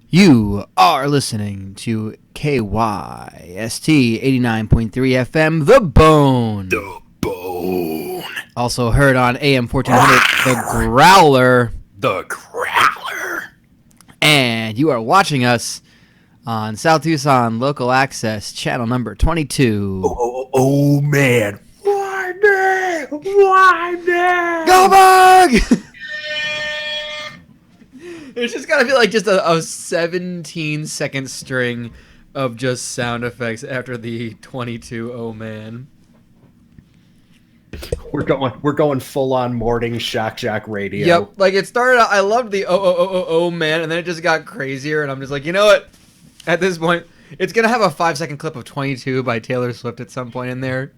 You are listening to KYST 89.3 FM, The Bone. The Bone. Also heard on AM 1400, The Growler. The Growler. And you are watching us on South Tucson Local Access, channel number 22. Oh man. Why me? Go Bug! There's just gotta be like just a 17-second string of just sound effects after the 22 oh man. We're going full on morning shock jock radio. Yep, like it started out, I loved the oh man, and then it just got crazier, and I'm just like, you know what? At this point, it's gonna have a 5-second clip of 22 by Taylor Swift at some point in there.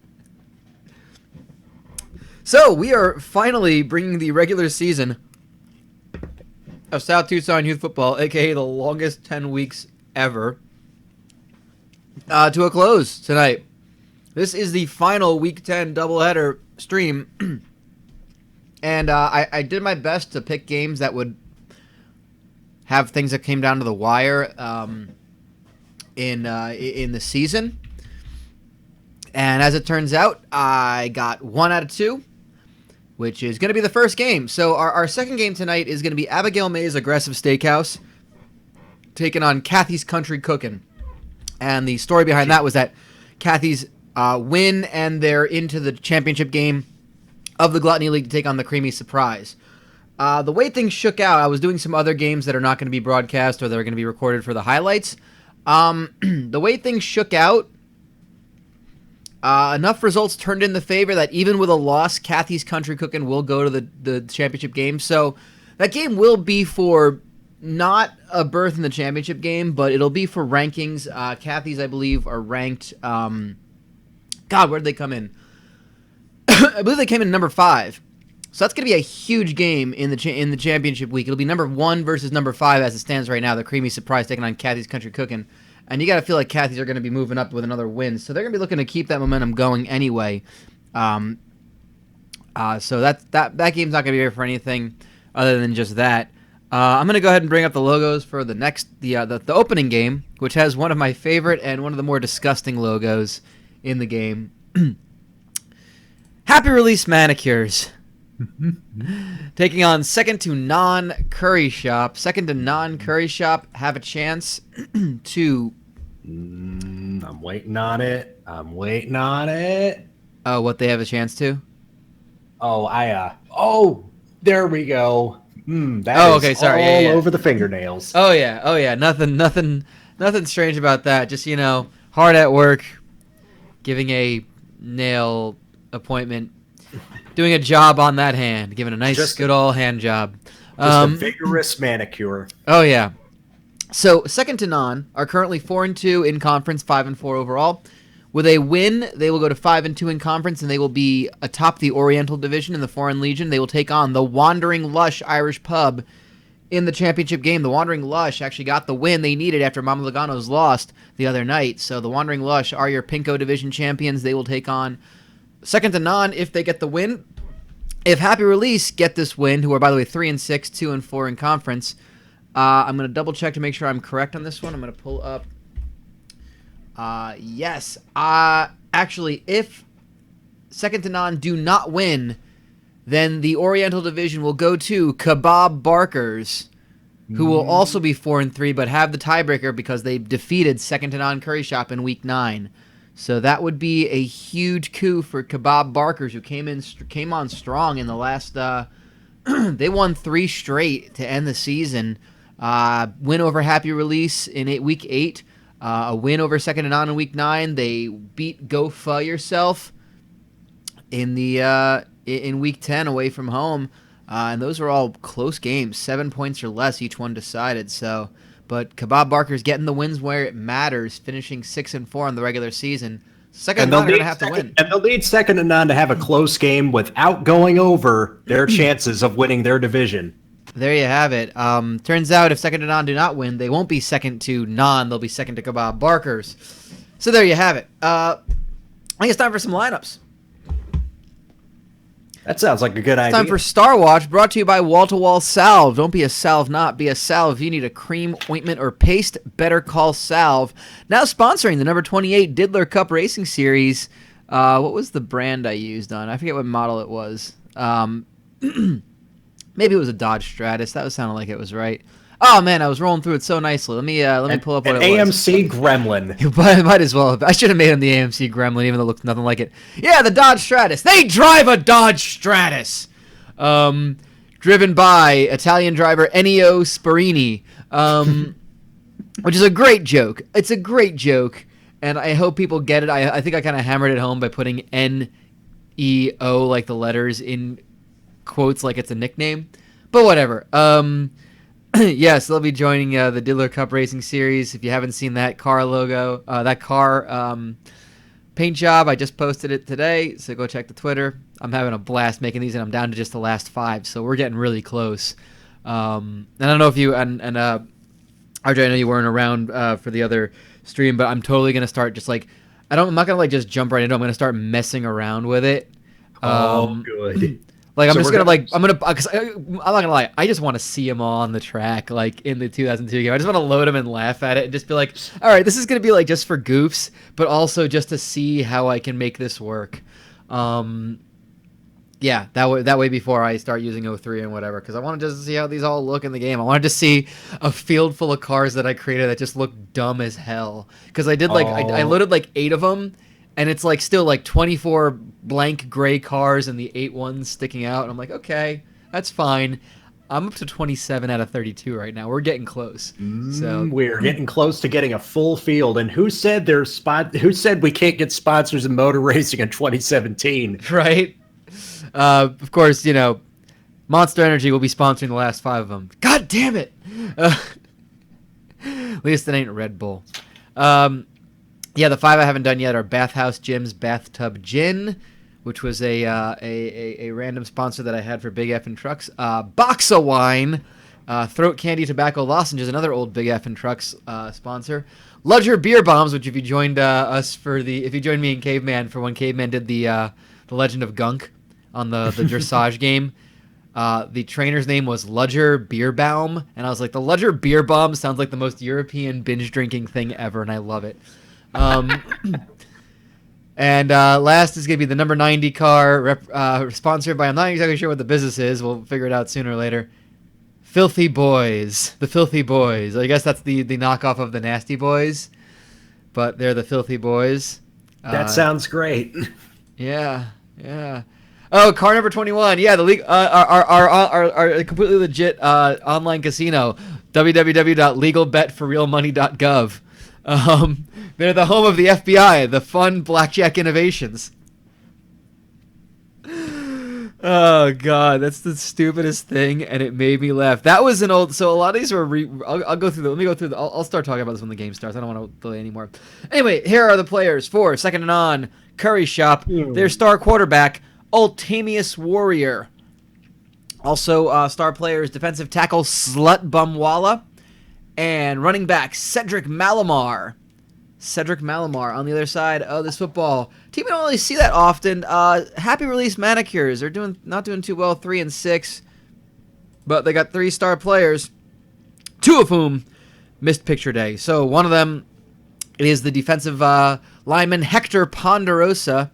So we are finally bringing the regular season of South Tucson Youth Football, aka the longest 10 weeks ever, to a close tonight. This is the final Week 10 doubleheader stream, and I did my best to pick games that would have things that came down to the wire in the season. And as it turns out, I got 1 out of 2. Which is going to be the first game. So our second game tonight is going to be Abigail May's Aggressive Steakhouse taking on Kathy's Kountry Kookin. And the story behind that was that Kathy's win, and they're into the championship game of the Gluttony League to take on the Creamy Surprise. The way things shook out, I was doing some other games that are not going to be broadcast or that are going to be recorded for the highlights. The way things shook out, enough results turned in the favor that even with a loss, Kathy's Kountry Cookin' will go to the championship game. So that game will be for not a berth in the championship game, but it'll be for rankings. Kathy's, I believe, are ranked. God, where did they come in? I believe they came in number 5. So that's going to be a huge game in the championship week. It'll be number 1 versus number 5 as it stands right now. The Creamy Surprise taking on Kathy's Kountry Cookin'. And you got to feel like Kathy's are going to be moving up with another win. So they're going to be looking to keep that momentum going anyway. So that game's not going to be here for anything other than just that. I'm going to go ahead and bring up the logos for the opening game, which has one of my favorite and one of the more disgusting logos in the game. Happy Release Manicures. Taking on Second to Naan Curry Shop. Second to Naan Curry Shop have a chance to... I'm waiting on it. Oh, what they have a chance to? Oh, there we go. Okay, sorry. All over the fingernails. Oh yeah. Nothing strange about that. Just, hard at work, giving a nail appointment, doing a job on that hand, giving a nice, good old hand job. Just a vigorous manicure. Oh yeah. So Second to Naan are currently 4-2 in conference, 5-4 overall. With a win, they will go to 5-2 in conference, and they will be atop the Oriental Division in the Foreign Legion. They will take on the Wandering Lush Irish Pub in the championship game. The Wandering Lush actually got the win they needed after Mama Logano's lost the other night. So the Wandering Lush are your Pinko Division champions. They will take on Second to Naan if they get the win. If Happy Release get this win, who are, by the way, 3-6, 2-4 in conference, I'm going to double check to make sure I'm correct on this one. I'm going to pull up. Yes. Actually, if Second to Naan do not win, then the Oriental Division will go to Kebab Barkers, who will also be 4-3, but have the tiebreaker because they defeated Second to Naan Curry Shop in Week 9. So that would be a huge coup for Kebab Barkers, who came on strong in the last. They won 3 straight to end the season. Win over Happy Release in Week 8. A win over Second to Naan in Week 9. They beat Go Fuh Yourself in Week 10 away from home. And those were all close games, 7 points or less, each one decided. So. But Kebab Barker's getting the wins where it matters, finishing 6-4 on the regular season. Second to Naan are going to have to win. And they'll need Second to Naan to have a close game without going over their chances of winning their division. There you have it. Turns out if Second to Naan do not win, they won't be Second to Naan. They'll be Second to Kebab Barkers. So there you have it. I think it's time for some lineups. That sounds like a good idea. Time for Star Watch, brought to you by Wall to Wall Salve. Don't be a salve, not be a salve. If you need a cream, ointment, or paste, better call Salve. Now sponsoring the number 28 Diddler Cup Racing Series. What was the brand I used on? I forget what model it was. Maybe it was a Dodge Stratus. That was sounding like it was right. Oh man, I was rolling through it so nicely. Let me pull up what it was. AMC Gremlin. Might as well have. I should have made him the AMC Gremlin, even though it looked nothing like it. Yeah, the Dodge Stratus. They drive a Dodge Stratus. Driven by Italian driver Ennio Sparini, which is a great joke. It's a great joke, and I hope people get it. I think I kind of hammered it home by putting N-E-O, like the letters, in quotes like it's a nickname. But whatever. Yes, they'll be joining the Diddler Cup Racing Series. If you haven't seen that car logo, that car paint job, I just posted it today, so go check the Twitter. I'm having a blast making these, and I'm down to just the last 5, so we're getting really close. And I don't know if you and RJ, I know you weren't around for the other stream, but I'm totally gonna start just like I'm not gonna like just jump right into it. I'm gonna start messing around with it. Good. Like, I'm just gonna cause I'm not gonna lie, I just want to see them all on the track, like in the 2002 game. I just want to load them and laugh at it and just be like, all right, this is gonna be like just for goofs, but also just to see how I can make this work. Yeah, that way before I start using 03 and whatever, because I want to just see how these all look in the game. I wanted to see a field full of cars that I created that just look dumb as hell. Because I did I loaded like 8 of them. And it's like still like 24 blank gray cars and the 8 ones sticking out. And I'm like, okay, that's fine. I'm up to 27 out of 32 right now. We're getting close. So we're getting close to getting a full field. And who said who said we can't get sponsors in motor racing in 2017? Right. Of course, Monster Energy will be sponsoring the last 5 of them. God damn it. At least it ain't Red Bull. Yeah, the 5 I haven't done yet are Bathhouse Jim's Bathtub Gin, which was a random sponsor that I had for Big F and Trucks. Boxa Wine, Throat Candy Tobacco Lozenges, another old Big F and Trucks sponsor. Ludger Beer Bombs, which if you joined if you joined me in Caveman for when Caveman did the Legend of Gunk on the dressage game, the trainer's name was Ludger Beerbaum, and I was like, the Ludger Beer Bomb sounds like the most European binge drinking thing ever, and I love it. And last is going to be the number 90 car, sponsored by, I'm not exactly sure what the business is. We'll figure it out sooner or later. Filthy Boys. The Filthy Boys. I guess that's the knockoff of the Nasty Boys, but they're the Filthy Boys. That sounds great. Yeah. Oh, car number 21. Yeah, the league, our completely legit online casino, www.legalbetforrealmoney.gov. They're the home of the FBI, the fun blackjack innovations. Oh god, that's the stupidest thing, and it made me laugh. That was an old. So a lot of these were. I'll go through. Let me go through. I'll start talking about this when the game starts. I don't want to delay anymore. Anyway, here are the players for Second and Naan Curry Shop. Their star quarterback, Ultimius Warrior. Also, star players, defensive tackle Slut Bumwalla, and running back Cedric Malamar. Cedric Malamar on the other side of this football team. We don't really see that often. Happy Release Manicures. They're not doing too well, 3-6, but they got 3 star players, 2 of whom missed picture day. So one of them is the defensive lineman Hector Ponderosa.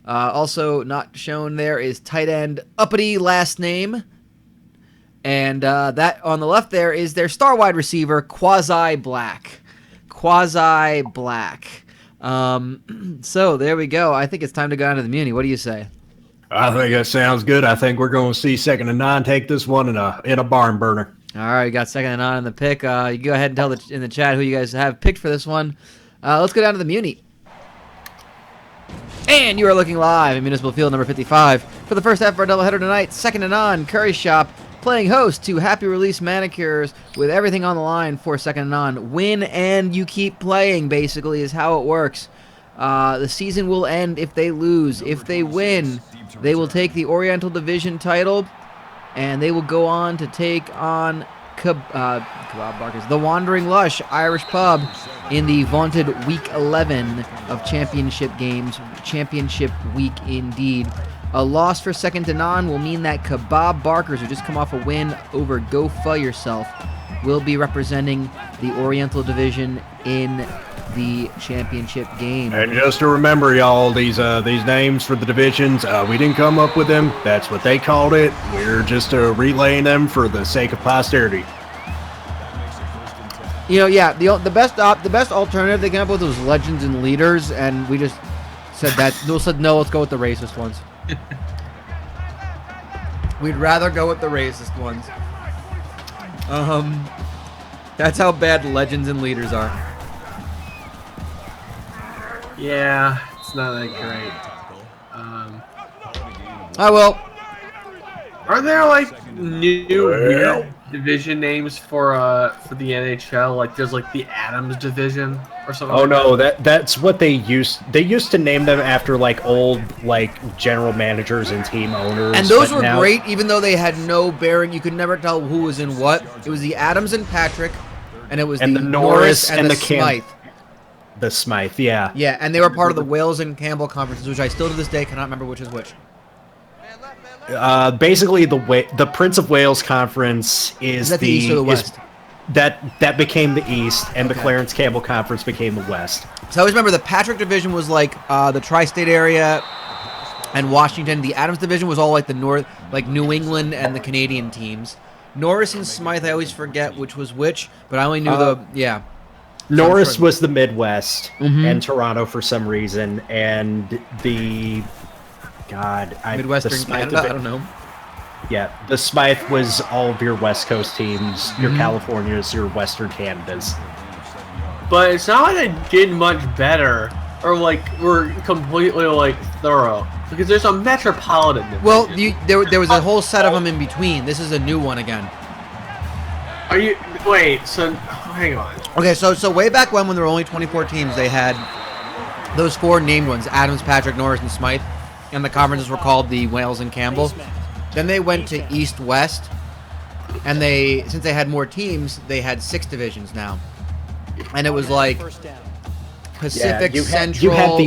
Also not shown there is tight end Uppity last name. And that on the left there is their star wide receiver, Quasi Black. So there we go. I think it's time to go down to the Muni. What do you say? I think that sounds good. I think we're going to see Second and Naan take this one in a barn burner. All right, you got Second and Naan in the pick. You go ahead and tell in the chat who you guys have picked for this one. Let's go down to the Muni. And you are looking live in Municipal Field number 55 for the first half of our doubleheader tonight. Second and Naan Curry Shop playing host to Happy Release Manicures with everything on the line for Second and Naan. Win and you keep playing, basically, is how it works. The season will end if they lose. If they win, they will take the Oriental Division title, and they will go on to take on Kebab Barkers, the Wandering Lush Irish Pub in the vaunted Week 11 of championship games. Championship week indeed. A loss for second to Naan will mean that Kebab Barkers, who just come off a win over Go Fu Yourself, will be representing the Oriental Division in the championship game. And just to remember, y'all, these names for the divisions, we didn't come up with them. That's what they called it. We're just relaying them for the sake of posterity. You know, yeah, the best alternative they came up with was Legends and Leaders, and we just said that. They said no, let's go with the racist ones. We'd rather go with the racist ones. That's how bad Legends and Leaders are. Yeah, it's not that great. Oh well. Are there like new weird division names for the NHL? Like there's like the Adams division or something. Oh like no, that's what they used to name them after like old like general managers and team owners. And those were now, great, even though they had no bearing. You could never tell who was in what. It was the Adams and Patrick, and it was and the Norris and the Smythe. The Smythe, yeah. Yeah, and they were part of the Wales and Campbell conferences, which I still to this day cannot remember which is which. Basically, the Prince of Wales Conference is that the East or the West? That became the East, and the Clarence Campbell Conference became the West. So I always remember the Patrick division was like the tri-state area and Washington. The Adams division was all like the North, like New England and the Canadian teams. Norris and Smythe, I always forget which was which, but I only knew Norris was the Midwest and Toronto for some reason, and the Midwestern Canada. I don't know. Yeah, the Smythe was all of your West Coast teams, your Californias, your Western Canadas. But it's not like they did much better, or like were completely like thorough, because there's a metropolitan division. Well, there was a whole set of them in between. This is a new one again. Are you wait? So hang on. Okay, so way back when there were only 24 teams, they had those four named ones: Adams, Patrick, Norris, and Smythe, and the conferences were called the Wales and Campbell. Then they went to East-West, and since they had more teams, they had 6 divisions now, and it was like Pacific, Central.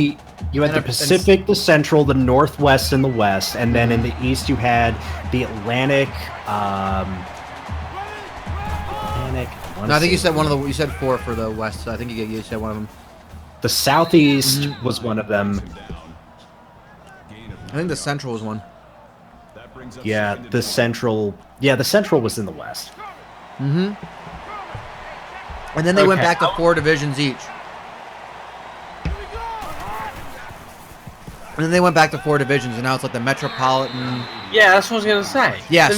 You had the Pacific, the Central, the Northwest, and the West, and then in the East you had the Atlantic. No, I think you said you said 4 for the West. So I think you said one of them. The Southeast was one of them. I think the Central was one. Yeah, the Central. Yeah, the Central was in the West. And then they went back to 4 divisions each. And then they went back to 4 divisions, and now it's like the Metropolitan. Yeah, that's what I was gonna say. Yeah, but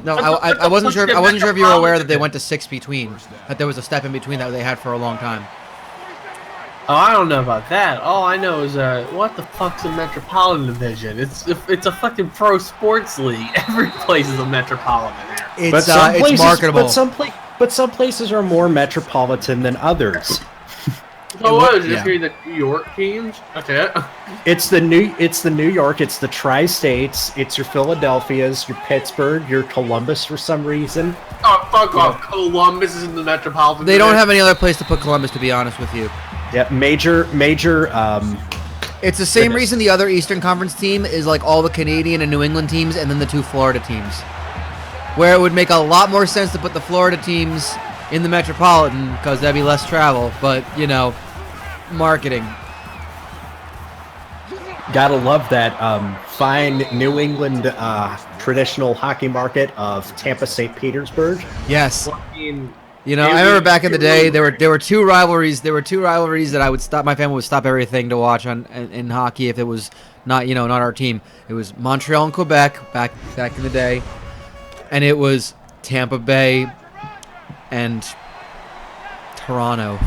no, I wasn't sure. I wasn't sure if you were aware that they went to 6 between. That there was a step in between that they had for a long time. Oh, I don't know about that. All I know is what the fuck's a metropolitan division? It's a fucking pro sports league. Every place is a metropolitan there. It's marketable. But some places are more metropolitan than others. So what is this? The New York teams? That's it. It's the New York. It's the tri-states. It's your Philadelphias, your Pittsburgh, your Columbus for some reason. Oh, fuck off! Columbus is in the metropolitan. They don't have any other place to put Columbus, to be honest with you. Yeah, major. It's the same reason the other Eastern Conference team is like all the Canadian and New England teams, and then the 2 Florida teams. Where it would make a lot more sense to put the Florida teams in the Metropolitan because that'd be less travel, but you know, marketing. Gotta love that fine New England traditional hockey market of Tampa, St. Petersburg. Yes. You know, I remember back in the day, there were 2 rivalries. There were 2 rivalries that I would stop. My family would stop everything to watch in hockey if it was not our team. It was Montreal and Quebec back in the day, and it was Tampa Bay and Toronto.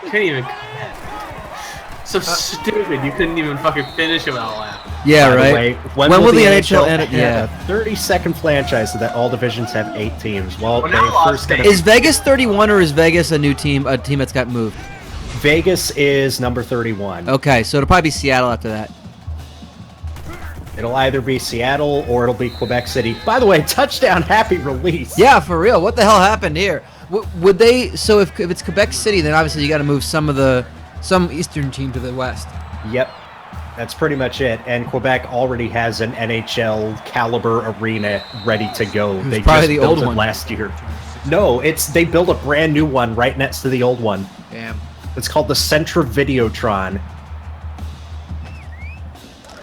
Can't even. So stupid. You couldn't even fucking finish him out loud. Yeah, By the right. way, when will the NHL end? Yeah, 32nd franchise so that all divisions have 8 teams. Well, they first is Vegas 31 or is Vegas a new team? A team that's got moved. Vegas is number 31. Okay, so it'll probably be Seattle after that. It'll either be Seattle or it'll be Quebec City. By the way, touchdown, happy release. Yeah, for real. What the hell happened here? Would they? So if it's Quebec City, then obviously you got to move some of the some eastern team to the west. Yep. That's pretty much it. And Quebec already has an NHL caliber arena ready to go. They probably just the built old it one. last year. No, they built a brand new one right next to the old one. Damn. It's called the Centra Videotron.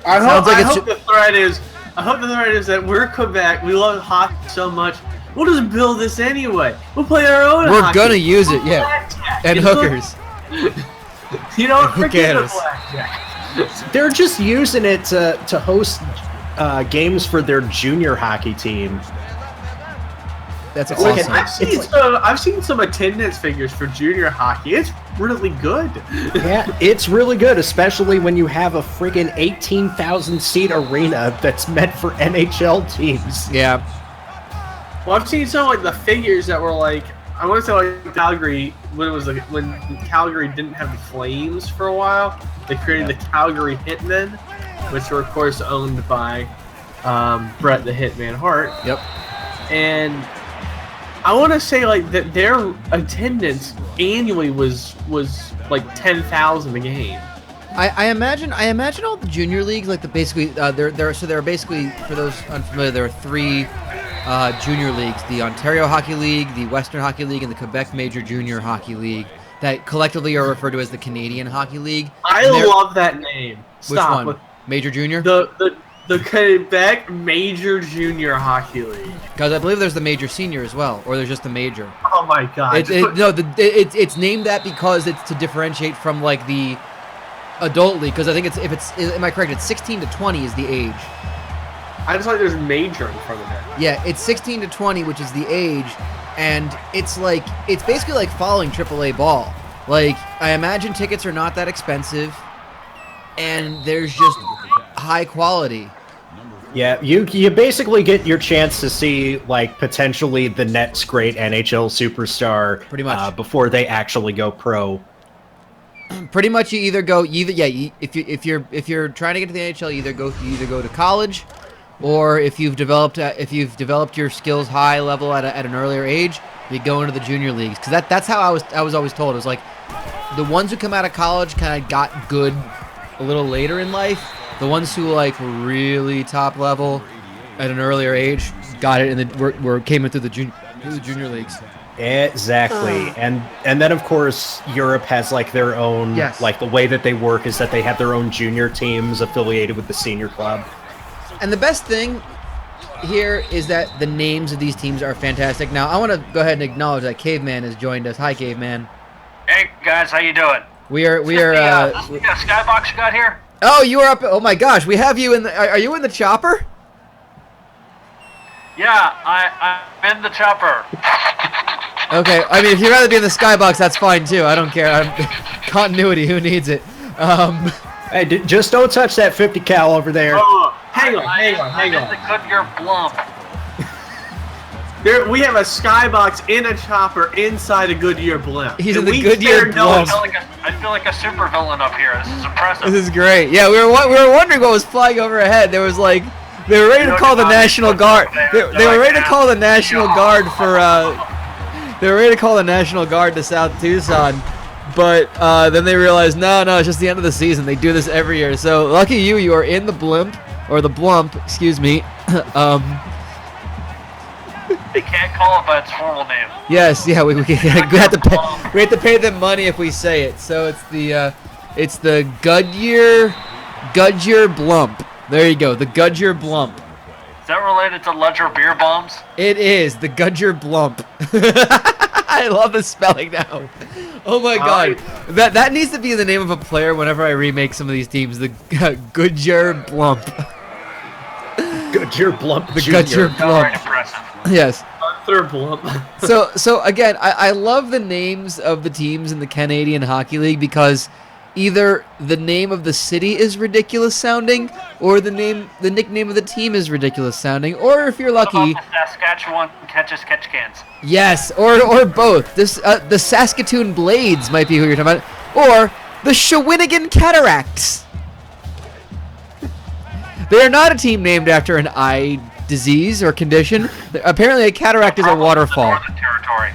I Sounds like it's hope the thread is that we're Quebec. We love hockey so much. We'll just build this anyway. We'll play our own. We're hockey. gonna use it, yeah. Blackjack. And You know? hookers. You don't Who forget the cares? blackjack. They're just using it to host games for their junior hockey team. That's like awesome. I've seen some attendance figures for junior hockey. It's really good. Yeah, it's really good, especially when you have a friggin' 18,000 seat arena that's meant for NHL teams. Yeah. Well, I've seen some like the figures that were like, I want to say like Calgary when Calgary didn't have the Flames for a while. They created the Calgary Hitmen, which were of course owned by Bret the Hitman Hart. Yep. And I want to say like that their attendance annually was like 10,000 a game. I imagine all the junior leagues, like there are basically, for those unfamiliar, there are three junior leagues: the Ontario Hockey League, the Western Hockey League, and the Quebec Major Junior Hockey League, that collectively are referred to as the Canadian Hockey League. I love that name. Which Stop. one? Major Junior? The Quebec Major Junior Hockey League. Because I believe there's the Major Senior as well, or there's just the Major. Oh my god! It's named that because it's to differentiate from like the adult league. Because I think am I correct? It's 16 to 20 is the age. I just like there's Major in front of it. Yeah, it's 16 to 20, which is the age, and it's basically like following AAA ball. Like, I imagine tickets are not that expensive, and there's just high quality. Yeah, you basically get your chance to see like potentially the next great NHL superstar, Pretty much. before they actually go pro. Pretty much, if you're trying to get to the NHL, you either go to college, or if you've developed your skills high level at an earlier age, you go into the junior leagues. Because that's how I was always told. It was like the ones who come out of college kind of got good a little later in life. The ones who like were really top level at an earlier age got it, and then came into the junior leagues. Exactly, and then of course Europe has like their own, Yes. like the way that they work is that they have their own junior teams affiliated with the senior club. And the best thing here is that the names of these teams are fantastic. Now I want to go ahead and acknowledge that Caveman has joined us. Hi, Caveman. Hey guys, how you doing? We are. This the skybox you got here? Oh, you are up. Oh my gosh, we have you in the. Are you in the chopper? Yeah, I'm in the chopper. Okay, I mean, if you'd rather be in the skybox, that's fine too. I don't care. Continuity, who needs it? Hey, just don't touch that 50 cal over there. Oh, hang on. I'm in the Goodyear Blump. We have a skybox in a chopper inside a Goodyear blimp. He's in And the we Goodyear spared no Blimp. I feel like a supervillain up here. This is impressive. This is great. Yeah, we were wondering what was flying overhead. There was like they were ready to call the National Guard. They were ready to call the National Guard for. They were ready to call the National Guard to South Tucson, but then they realized no, it's just the end of the season. They do this every year. So lucky you are in the blimp or the blump, excuse me. They can't call it by its formal name. Yes, yeah, we have to pay them money if we say it. So it's the Goodyear Blump. There you go, the Goodyear Blump. Is that related to Ledger beer bombs? It is the Goodyear Blump. I love the spelling now. Oh my god, that needs to be the name of a player whenever I remake some of these teams. The Goodyear Blump. Goodyear Blump. The Junior. Goodyear Very Blump. impressive. Yes. third blump. So again, I love the names of the teams in the Canadian Hockey League because either the name of the city is ridiculous sounding, or the nickname of the team is ridiculous sounding, or if you're lucky, Saskatchewan catch cans. yes, or both. The Saskatoon Blades might be who you're talking about, or the Shawinigan Cataracts. They are not a team named after an eye disease or condition. Apparently, a cataract is a waterfall. Northern Territory.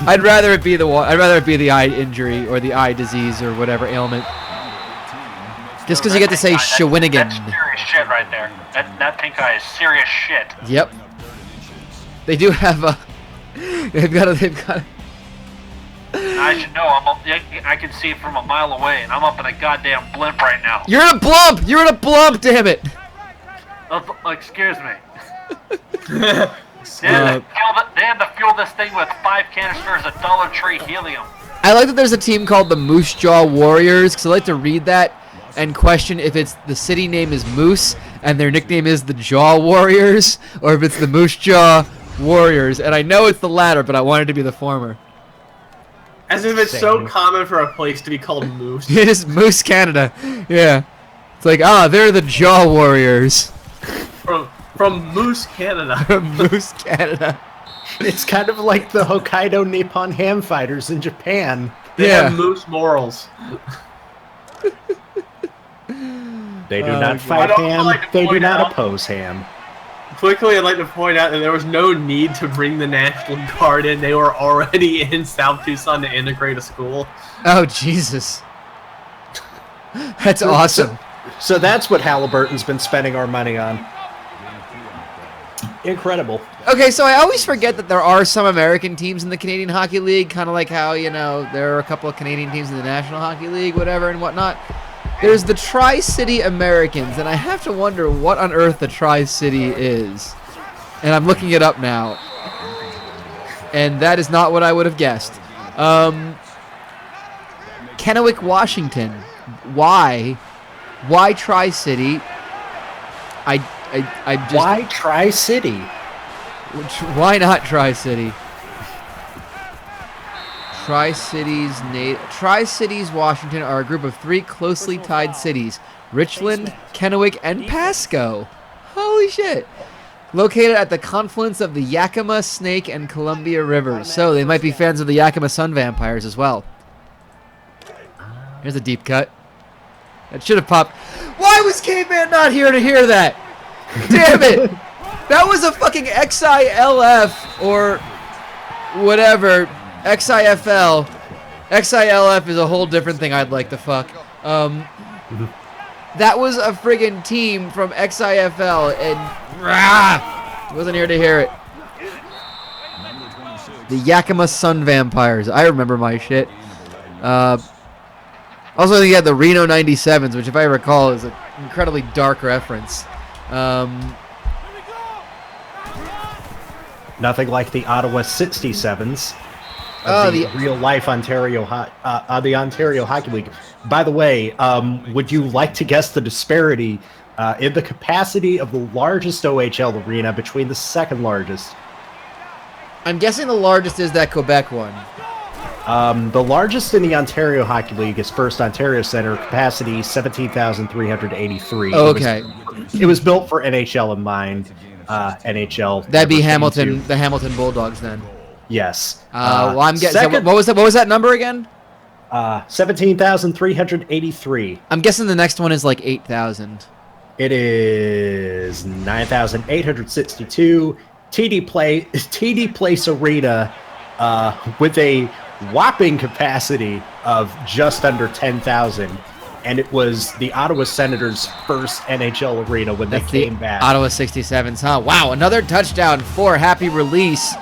I'd rather it be the eye injury or the eye disease or whatever ailment. Just because you get to say Shawinigan. That's serious shit right there. That pink eye is serious shit. Yep. They do have a. They've got. I should know. I can see it from a mile away, and I'm up in a goddamn blimp right now. You're in a blump. You're in a blump. Damn it. Excuse me. They had to fuel this thing with 5 canisters of Dollar Tree helium. I like that there's a team called the Moose Jaw Warriors, because I like to read that and question if it's the city name is Moose and their nickname is the Jaw Warriors, or if it's the Moose Jaw Warriors. And I know it's the latter, but I want it to be the former. As if it's so common for a place to be called Moose. It is Moose, Canada. Yeah. It's like, they're the Jaw Warriors. From Moose, Canada. Moose, Canada. It's kind of like the Hokkaido Nippon Ham Fighters in Japan. They have moose morals. They do not fight ham. They do not oppose ham. Quickly, I'd like to point out that there was no need to bring the National Guard in. They were already in South Tucson to integrate a school. Oh, Jesus. That's awesome. So that's what Halliburton's been spending our money on. Incredible. Okay, so I always forget that there are some American teams in the Canadian Hockey League, kind of like how, there are a couple of Canadian teams in the National Hockey League, whatever and whatnot. There's the Tri-City Americans, and I have to wonder what on earth the Tri-City is. And I'm looking it up now. And that is not what I would have guessed. Kennewick, Washington. Why? Why Tri-City? I just... Why Tri-City? Why not Tri-City? Tri-Cities, Washington are a group of 3 closely tied cities: Richland, Kennewick, and Pasco. Holy shit. Located at the confluence of the Yakima, Snake, and Columbia Rivers. So they might be fans of the Yakima Sun Vampires as well. Here's a deep cut. That should have popped. Why was Caveman not here to hear that? Damn it! That was a fucking XILF or whatever. XIFL. XILF is a whole different thing I'd like to fuck. That was a friggin' team from XIFL, and wasn't here to hear it. The Yakima Sun Vampires. I remember my shit. Also, you had the Reno 97s, which, if I recall, is an incredibly dark reference. Nothing like the Ottawa 67s. The real-life Ontario Hockey League. By the way, would you like to guess the disparity in the capacity of the largest OHL arena between the second largest? I'm guessing the largest is that Quebec one. The largest in the Ontario Hockey League is First Ontario Centre, capacity 17,383. Okay. It was built for NHL in mind. NHL. That'd be Hamilton, the Hamilton Bulldogs then. Yes. Well, I'm guessing. What was that number again? 17,383. I'm guessing the next one is like 8,000. It is 9,862. TD Place Arena with a whopping capacity of just under 10,000. And it was the Ottawa Senators' first NHL arena when they came back. Ottawa 67s, huh? Wow, another touchdown for Happy Release.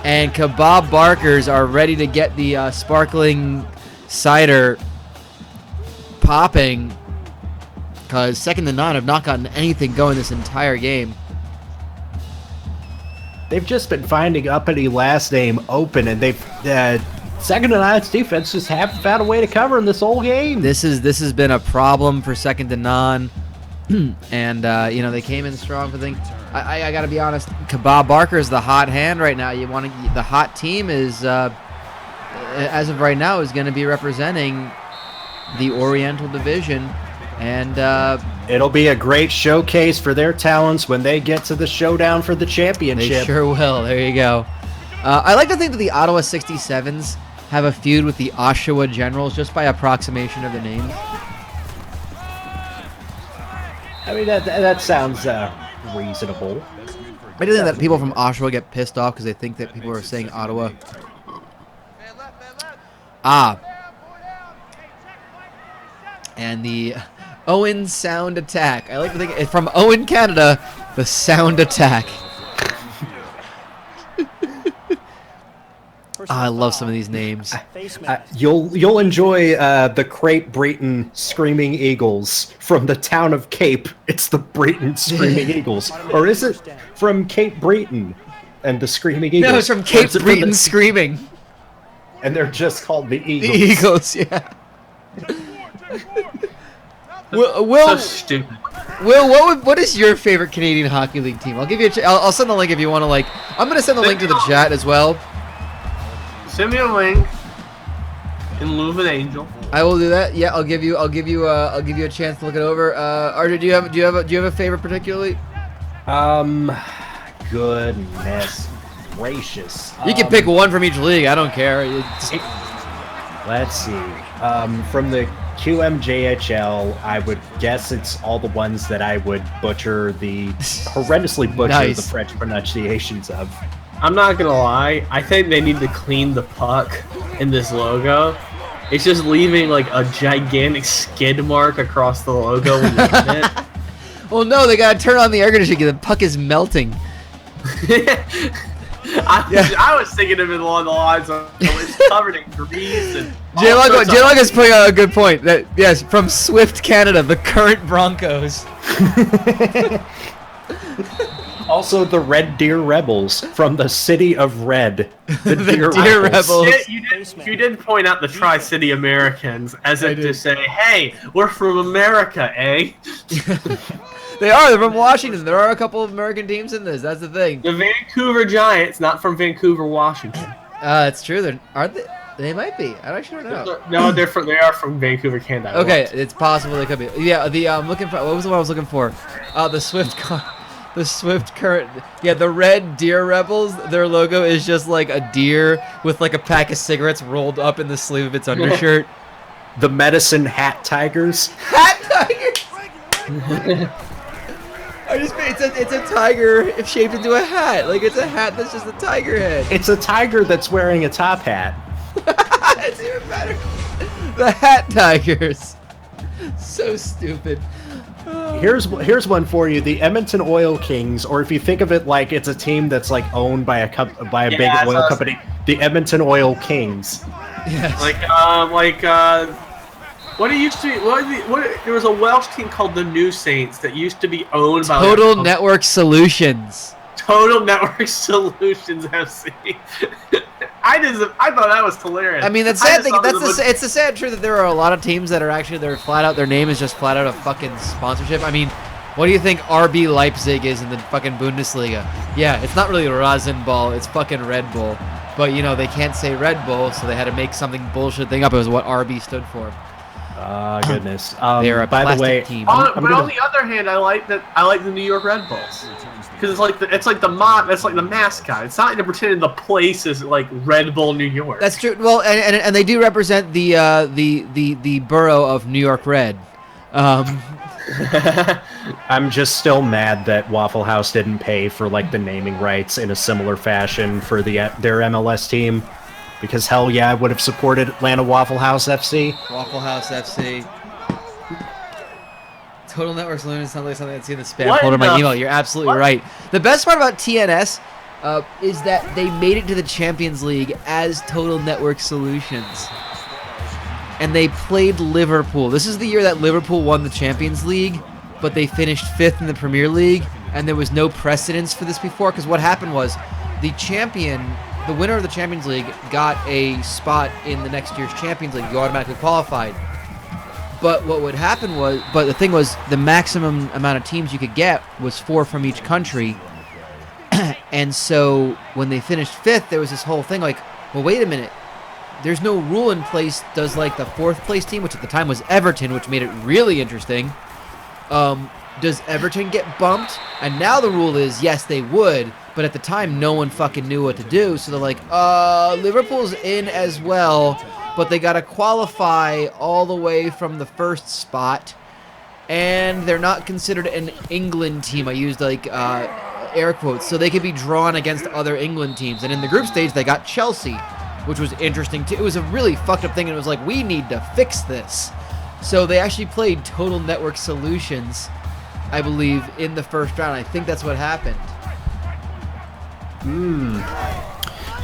And Kebab Barkers are ready to get the sparkling cider popping, because Second to Naan have not gotten anything going this entire game. They've just been finding uppity last name open, and they've Second to Naan's defense just haven't found a way to cover in this whole game. This has been a problem for Second to Naan, and they came in strong for things. I gotta be honest, Kebab Barker is the hot hand right now. The hot team is, as of right now, is going to be representing the Oriental Division, and it'll be a great showcase for their talents when they get to the showdown for the championship. They sure will. There you go. I like to think that the Ottawa 67s have a feud with the Oshawa Generals just by approximation of the names. I mean, that sounds reasonable. I do think that people from Oshawa get pissed off because they think that people are saying Ottawa. Ah. And the Owen Sound Attack. I like to think from Owen, Canada, the Sound Attack. I love some of these names. You'll enjoy the Cape Breton Screaming Eagles from the town of Cape. It's the Breton Screaming Eagles, or is it from Cape Breton and the Screaming Eagles? No, it's from Cape Breton Screaming. And they're just called the Eagles. The Eagles, yeah. Will, So stupid. Will, what is your favorite Canadian Hockey League team? I'll give you. I'll send the link if you want to. Like, I'm gonna send the link to the chat as well. Send me a link in lieu of an angel. I will do that. Yeah, I'll give you a chance to look it over. Arthur, do you have a favorite particularly? Goodness gracious. You can pick one from each league. I don't care. Let's see. From the QMJHL, I would guess it's all the ones that I would horrendously butcher the French pronunciations of. I'm not gonna lie, I think they need to clean the puck in this logo. It's just leaving like a gigantic skid mark across the logo when you hit it. Well, no, they gotta turn on the air conditioning. The puck is melting. I was thinking of it along the lines of it's covered in grease and. J-Log is putting out a good point. That yes, from Swift, Canada, the current Broncos. Also, the Red Deer Rebels from the city of Red. The Deer Rebels. You did point out the Tri-City Americans as if to say, hey, we're from America, eh? They are. They're from Washington. There are a couple of American teams in this. That's the thing. The Vancouver Giants, not from Vancouver, Washington. That's true. Aren't they? They might be. I actually don't know. No, they are from Vancouver, Canada. Okay, it's possible they could be. Yeah, I'm looking for. What was the one I was looking for? The Swift current. Yeah, the Red Deer Rebels. Their logo is just like a deer with like a pack of cigarettes rolled up in the sleeve of its undershirt. The Medicine Hat Tigers. Hat Tigers. It's a tiger shaped into a hat. Like it's a hat that's just a tiger head. It's a tiger that's wearing a top hat. That's even better. The Hat Tigers. So stupid. Here's one for you: the Edmonton Oil Kings, or if you think of it like it's a team that's like owned by a big oil company, the Edmonton Oil Kings. Yes. There was a Welsh team called the New Saints that used to be owned by Total Network Solutions. Total Network Solutions FC. I thought that was hilarious. I mean, that's sad thing. It's the sad truth that there are a lot of teams that are actually their name is just flat out a fucking sponsorship. I mean, what do you think RB Leipzig is in the fucking Bundesliga? Yeah, it's not really Rasenball, it's fucking Red Bull. But you know they can't say Red Bull, so they had to make something bullshit thing up. It was what RB stood for. Goodness. They're a by the way, team. But on the other hand, I like the New York Red Bulls because it's like the mascot. It's not even pretending the place is like Red Bull, New York. That's true. Well, and they do represent the borough of New York Red. I'm just still mad that Waffle House didn't pay for like the naming rights in a similar fashion for their MLS team. Because hell yeah, I would have supported Atlanta Waffle House FC. Waffle House FC. Total Network Solutions sounds like something I'd see in the spam folder of my email. You're absolutely right. The best part about TNS is that they made it to the Champions League as Total Network Solutions. And they played Liverpool. This is the year that Liverpool won the Champions League, but they finished 5th in the Premier League, and there was no precedence for this before, because what happened was the winner of the Champions League got a spot in the next year's Champions League. You automatically qualified. But the thing was, the maximum amount of teams you could get was 4 from each country. And so when they finished 5th, there was this whole thing like, well, wait a minute. There's no rule in place. Does like the 4th place team, which at the time was Everton, which made it really interesting. Does Everton get bumped? And now the rule is, yes, they would. But at the time, no one fucking knew what to do. So they're like, Liverpool's in as well, but they got to qualify all the way from the 1st spot. And they're not considered an England team. I used like air quotes. So they could be drawn against other England teams. And in the group stage, they got Chelsea. which was interesting too. It was a really fucked up thing, and it was like, we need to fix this. So they actually played Total Network Solutions, I believe, in the first round. I think that's what happened.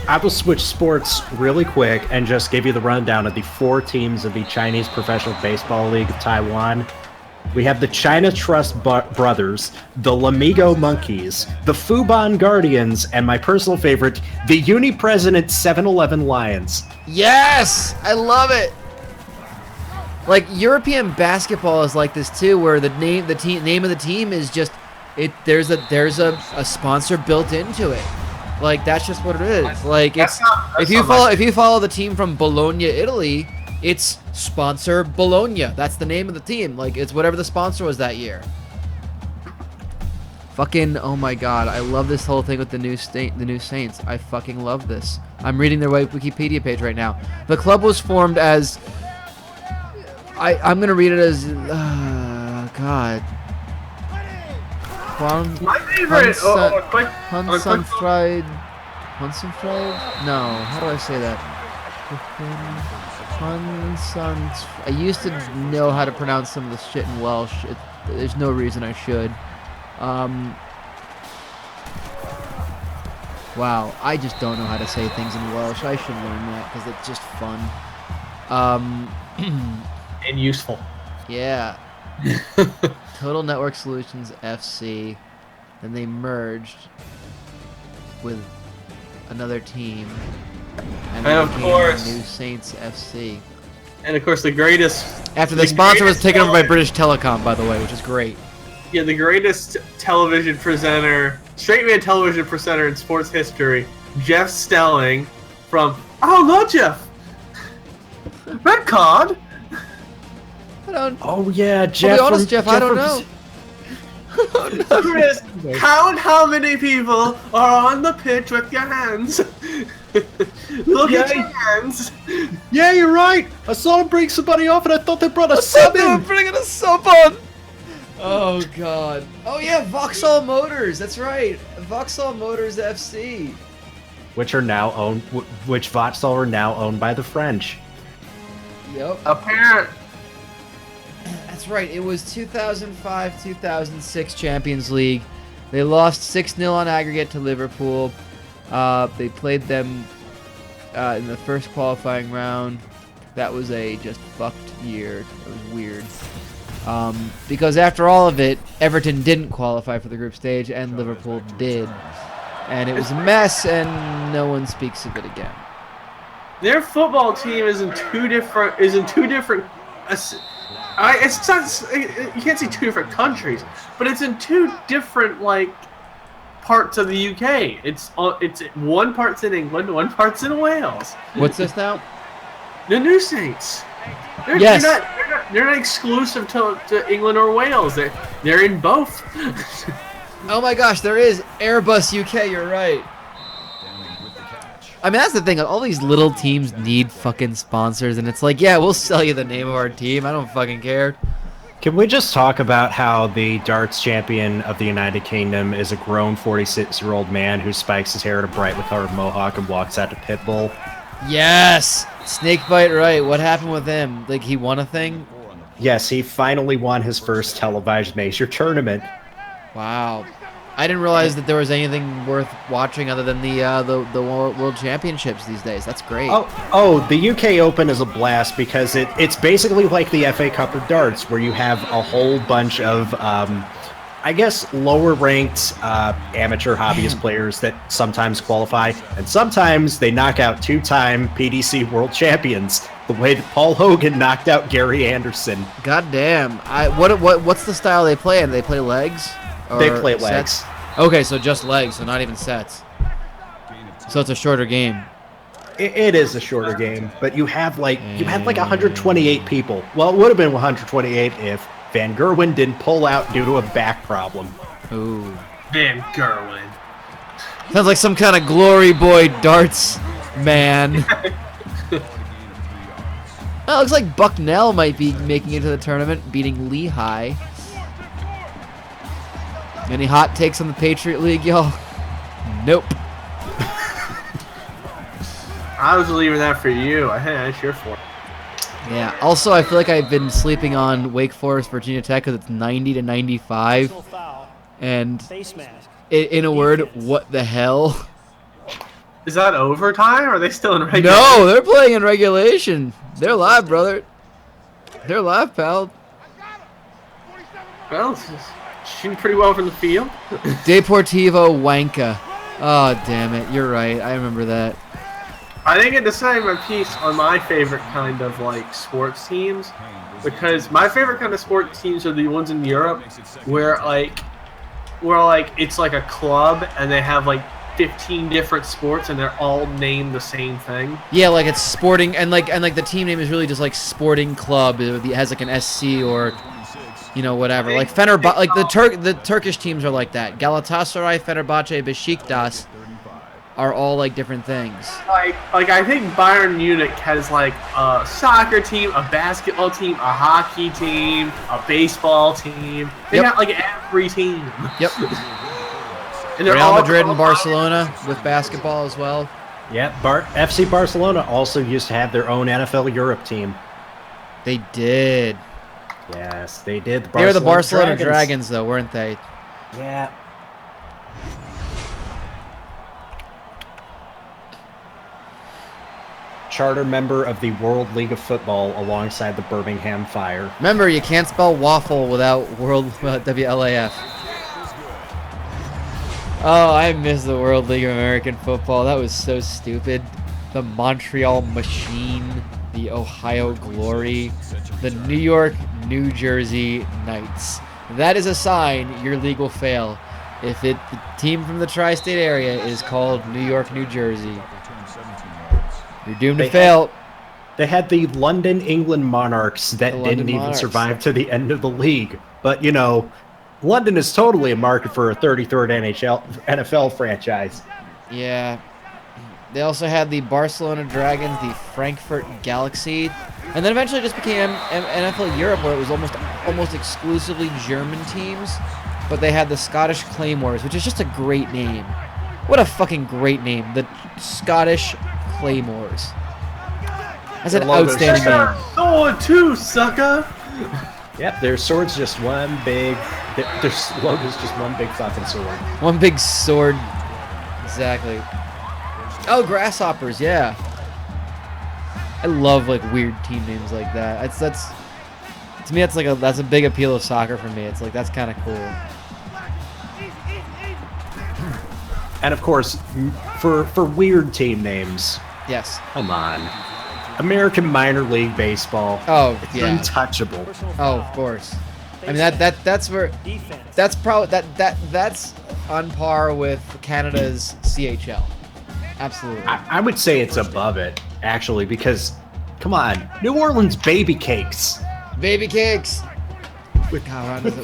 I will switch sports really quick and just give you the rundown of the 4 teams of the Chinese Professional Baseball League of Taiwan. We have the China Trust Brothers, the Lamigo Monkeys, the Fubon Guardians, and my personal favorite, the Uni-President 7-Eleven Lions. Yes! I love it! Like, European basketball is like this too, where the name of the team is just there's a sponsor built into it. Like, that's just what it is. Like, it's if you follow the team from Bologna, Italy, it's sponsor Bologna. That's the name of the team. Like, it's whatever the sponsor was that year. Fucking, oh my god, I love this whole thing with the new Saints. I fucking love this. I'm reading their Wikipedia page right now. The club was formed as I'm gonna read it as God. My favorite. Hansenfried. No, how do I say that? I used to know how to pronounce some of the shit in Welsh. There's no reason I should. Wow, I just don't know how to say things in Welsh. I should learn that because it's just fun. And useful. Yeah. Total Network Solutions FC. Then they merged with another team. And of course, New Saints FC. And of course, the greatest. After the sponsor was taken over by British Telecom, by the way, which is great. Yeah, the greatest television presenter, straight man television presenter in sports history, Jeff Stelling, from not Jeff. Red card. Oh yeah, Jeff. I'll be honest, Jeff, I don't know. Chris, count how many people are on the pitch with your hands. Look at your hands. Yeah, you're right. I saw him bring somebody off, and I thought they brought a sub in. They were bringing a sub on. Oh god. Oh yeah, Vauxhall Motors. That's right, Vauxhall Motors FC. Which Vauxhall are now owned by the French. Yep. Apparent. That's right. It was 2005-2006 Champions League. They lost 6-0 on aggregate to Liverpool. They played them in the first qualifying round. That was a just fucked year. It was weird. Because after all of it, Everton didn't qualify for the group stage, and Liverpool did. And it was a mess, and no one speaks of it again. Their football team is in two different. It's not. You can't say 2 different countries, but it's in 2 different parts of the UK. It's one part's in England, one part's in Wales. What's this now? The New Saints. Yes. They're not exclusive to England or Wales. They're in both. Oh my gosh, there is Airbus UK. You're right. I mean, that's the thing. All these little teams need fucking sponsors, and it's like, yeah, we'll sell you the name of our team. I don't fucking care. Can we just talk about how the darts champion of the United Kingdom is a grown 46-year-old man who spikes his hair at a brightly colored mohawk and walks out to Pitbull? Yes! Snakebite, right. What happened with him? Like, he won a thing? Yes, he finally won his first televised major tournament. Wow. I didn't realize that there was anything worth watching other than the World Championships these days. That's great. Oh, the UK Open is a blast because it's basically like the FA Cup of darts, where you have a whole bunch of, I guess, lower-ranked amateur hobbyist players that sometimes qualify, and sometimes they knock out 2-time PDC World Champions, the way that Paul Hogan knocked out Gary Anderson. God damn. What's the style they play in? They play legs? They play legs. Sets? Okay, so just legs, so not even sets. So it's a shorter game. It is a shorter game, but you had 128 people. Well, it would have been 128 if Van Gerwen didn't pull out due to a back problem. Ooh. Van Gerwen. Sounds like some kind of glory boy darts man. Well, it looks like Bucknell might be making it to the tournament, beating Lehigh. Any hot takes on the Patriot League, y'all? Nope. I was leaving that for you. Hey, that's your fault. Yeah. Also, I feel like I've been sleeping on Wake Forest, Virginia Tech because it's 90 to 95. And in a word, what the hell? Is that overtime, or are they still in regulation? No, they're playing in regulation. They're live, brother. They're live, pal. Well, it's shooting pretty well from the field. Deportivo Wanka. Oh, damn it. You're right. I remember that. I didn't get to say my piece on my favorite kind of like sports teams, because my favorite kind of sports teams are the ones in Europe where it's like a club and they have like 15 different sports and they're all named the same thing. Yeah, like it's sporting, and like the team name is really just like Sporting Club. It has like an SC or, you know, whatever. Like Fenerbahce, like the Turkish teams are like that. Galatasaray, Fenerbahce, Besiktas are all like different things. Like I think Bayern Munich has like a soccer team, a basketball team, a hockey team, a baseball team. They got like every team. Yep. And Real Madrid and Barcelona with basketball as well. Yeah, FC Barcelona also used to have their own NFL Europe team. They did. Yes, they did. They were the Barcelona Dragons, though, weren't they? Yeah. Charter member of the World League of Football alongside the Birmingham Fire. Remember, you can't spell waffle without WLAF. Oh, I miss the World League of American Football. That was so stupid. The Montreal Machine, the Ohio Glory, the New York, New Jersey Knights. That is a sign your league will fail. If the team from the tri-state area is called New York, New Jersey, you're doomed to fail. They had the London, England Monarchs that didn't even survive to the end of the league. But, you know, London is totally a market for a 33rd NFL franchise. Yeah. They also had the Barcelona Dragons, the Frankfurt Galaxy, and then eventually just became NFL Europe, where it was almost exclusively German teams. But they had the Scottish Claymores, which is just a great name. What a fucking great name. The Scottish Claymores. That's an outstanding name. Oh, two, sucker! Yep, their sword's just one big... Their logo's just one big fucking sword. One big sword. Exactly. Oh, Grasshoppers, yeah. I love like weird team names like that. That's to me that's a big appeal of soccer for me. It's like that's kind of cool. And of course, for weird team names. Yes. Come on. American minor league baseball. Oh, it's yeah. Untouchable. Oh, of course. I mean that's where that's probably that's on par with Canada's CHL. Absolutely. I would say it's above it, actually, because, come on, New Orleans baby cakes. Baby cakes.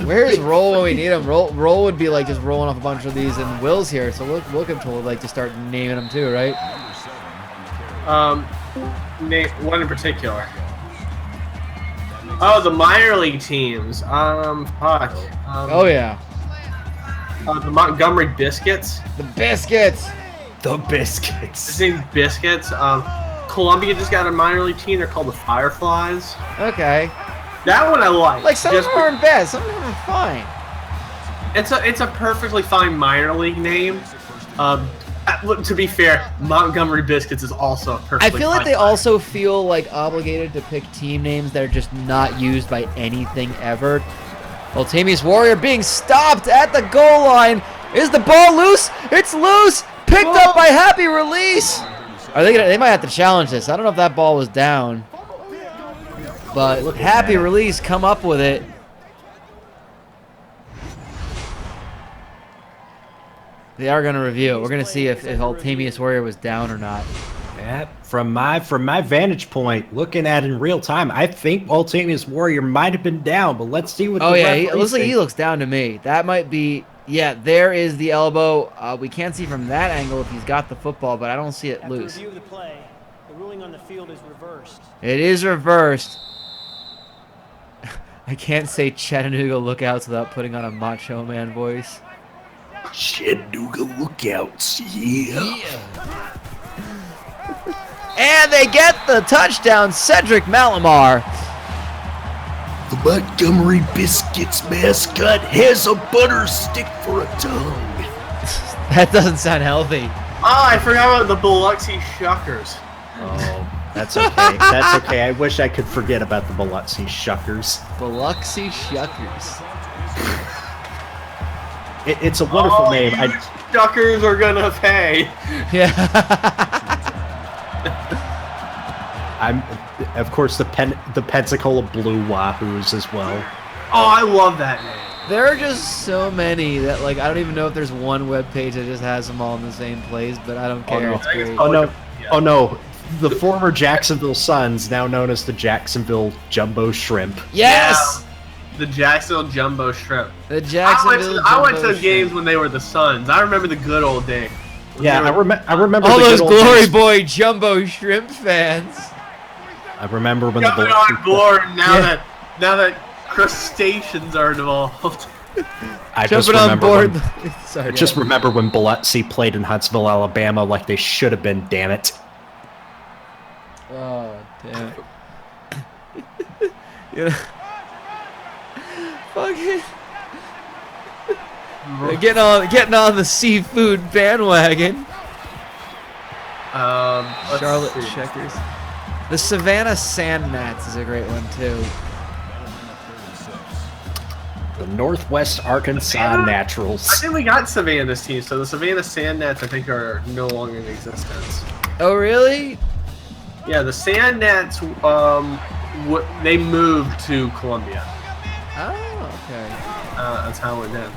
Where's Roll when we need him? Roll would be like just rolling off a bunch of these, and Will's here, so Wilkin would like to start naming them too, right? Name one in particular. Oh, the minor league teams. Fuck. Oh yeah. The Montgomery Biscuits. The Biscuits. The Biscuits. His name's Biscuits. Columbia just got a minor league team. They're called the Fireflies. Okay. That one I like. Like some of them aren't bad. Some of them are fine. It's a perfectly fine minor league name. To be fair, Montgomery Biscuits is also a perfectly fine. I feel like they also feel like obligated to pick team names that are just not used by anything ever. Ultimius Warrior being stopped at the goal line. Is the ball loose? It's loose. Picked up by Happy Release. Are they gonna? They might have to challenge this. I don't know if that ball was down, but Happy Release come up with it. They are gonna review it. We're gonna see if Ultimius Warrior was down or not. Yeah, from my vantage point, looking at it in real time, I think Ultimius Warrior might have been down, but let's see what. Oh yeah, it looks like he looks down to me. That might be. Yeah, there is the elbow. We can't see from that angle if he's got the football, but I don't see it loose. Review of the play, the ruling on the field is reversed. It is reversed. I can't say Chattanooga Lookouts without putting on a Macho Man voice. Chattanooga Lookouts, yeah. And they get the touchdown, Cedric Malamar. The Montgomery Biscuits mascot has a butter stick for a tongue. That doesn't sound healthy. Oh, I forgot about the Biloxi Shuckers. Oh, that's okay. That's okay. I wish I could forget about the Biloxi Shuckers. Biloxi Shuckers. It's a wonderful name. You Shuckers are gonna pay. Yeah. Of course, the Pensacola Blue Wahoos as well. Oh, I love that name. There are just so many that, like, I don't even know if there's one web page that just has them all in the same place, but I don't care. no. It's great. Oh no! The former Jacksonville Suns, now known as the Jacksonville Jumbo Shrimp. Yes. Yeah, the Jacksonville Jumbo Shrimp. The Jacksonville. I went Jumbo to games Shrimp. when they were the Suns. I remember the good old days. Yeah, I remember all the those good old Glory days. Boy Jumbo Shrimp fans. I remember when Coming the on board now Yeah. that crustaceans are involved. I just Jumping on remember board. when, Sorry. I just remember when Biloxi played in Huntsville, Alabama, like they should have been. Damn it! Oh damn it. You know, fucking. Getting on the seafood bandwagon. Let's Charlotte see. Checkers. The Savannah Sand Gnats is a great one too. The Northwest Arkansas I Naturals. think we got Savannah's team, so the Savannah Sand Gnats I think are no longer in existence. Oh really? Yeah, the Sand Gnats, they moved to Columbia. Oh okay. That's how it went down.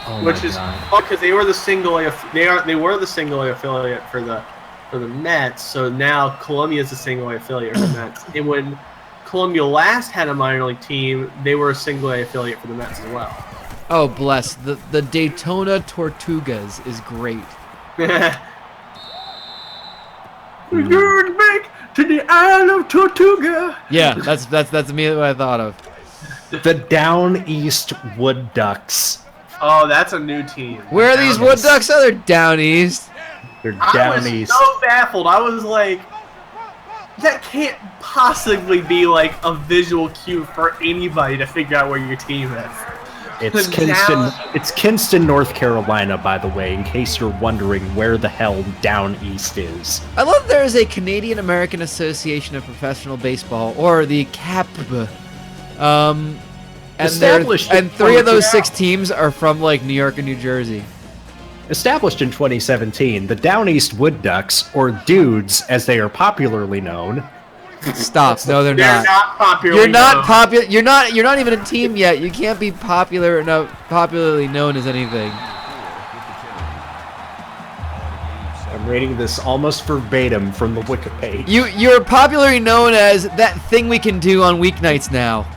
Oh Which my is God. because they were the single A. They were the single A affiliate for the Mets. So now Columbia is a single A affiliate for the Mets. And when Columbia last had a minor league team, they were a single A affiliate for the Mets as well. Oh bless. The Daytona Tortugas is great. We're going back to the Isle of Tortuga. Yeah, that's immediately what I thought of. The Down East Wood Ducks. Oh, that's a new team. Where are these Down wood East. ducks? Oh, they're down east. They're I down was east. so baffled. I was like, that can't possibly be like a visual cue for anybody to figure out where your team is. It's Down- Kinston. It's Kinston, North Carolina, by the way, in case you're wondering where the hell Down East is. I love there is a Canadian American Association of Professional Baseball, or the CAPB. And Established in three of those 2012. 6 teams are from like New York and New Jersey. Established in 2017, the Down East Wood Ducks, or Dudes as they are popularly known, Stop. No, they're They're not. not popular. You're not popular. You're not even a team yet. You can't be popularly known as anything. I'm reading this almost verbatim from the Wiki page. You're popularly known as that thing we can do on weeknights now.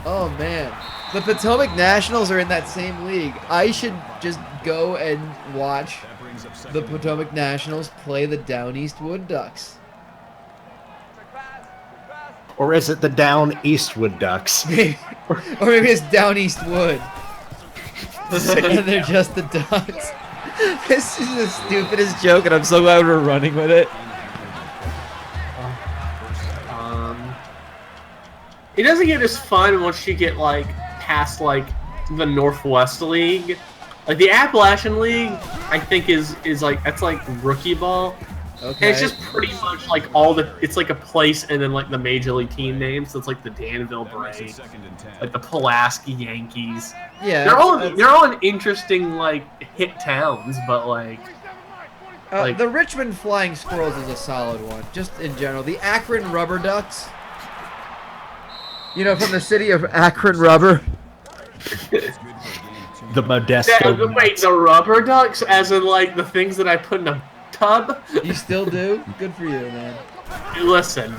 Oh man, the Potomac Nationals are in that same league. I should just go and watch the Potomac Nationals play the Down East Wood Ducks. Or is it the Down Eastwood Ducks? Or maybe it's Down East Wood. And they're just the Ducks. This is the stupidest joke, and I'm so glad we're running with it. It doesn't get as fun once you get like past like the Northwest League. Like the Appalachian League, I think is like that's like rookie ball. Okay. And it's just pretty much like it's like a place and then like the major league team names. So it's like the Danville Braves, like the Pulaski Yankees. Yeah. They're all in interesting like hit towns, but like the Richmond Flying Squirrels is a solid one, just in general. The Akron Rubber Ducks. You know, from the city of Akron Rubber. The Modesto. wait, the rubber ducks, as in like the things that I put in a tub. You still do? Good for you, man. Listen,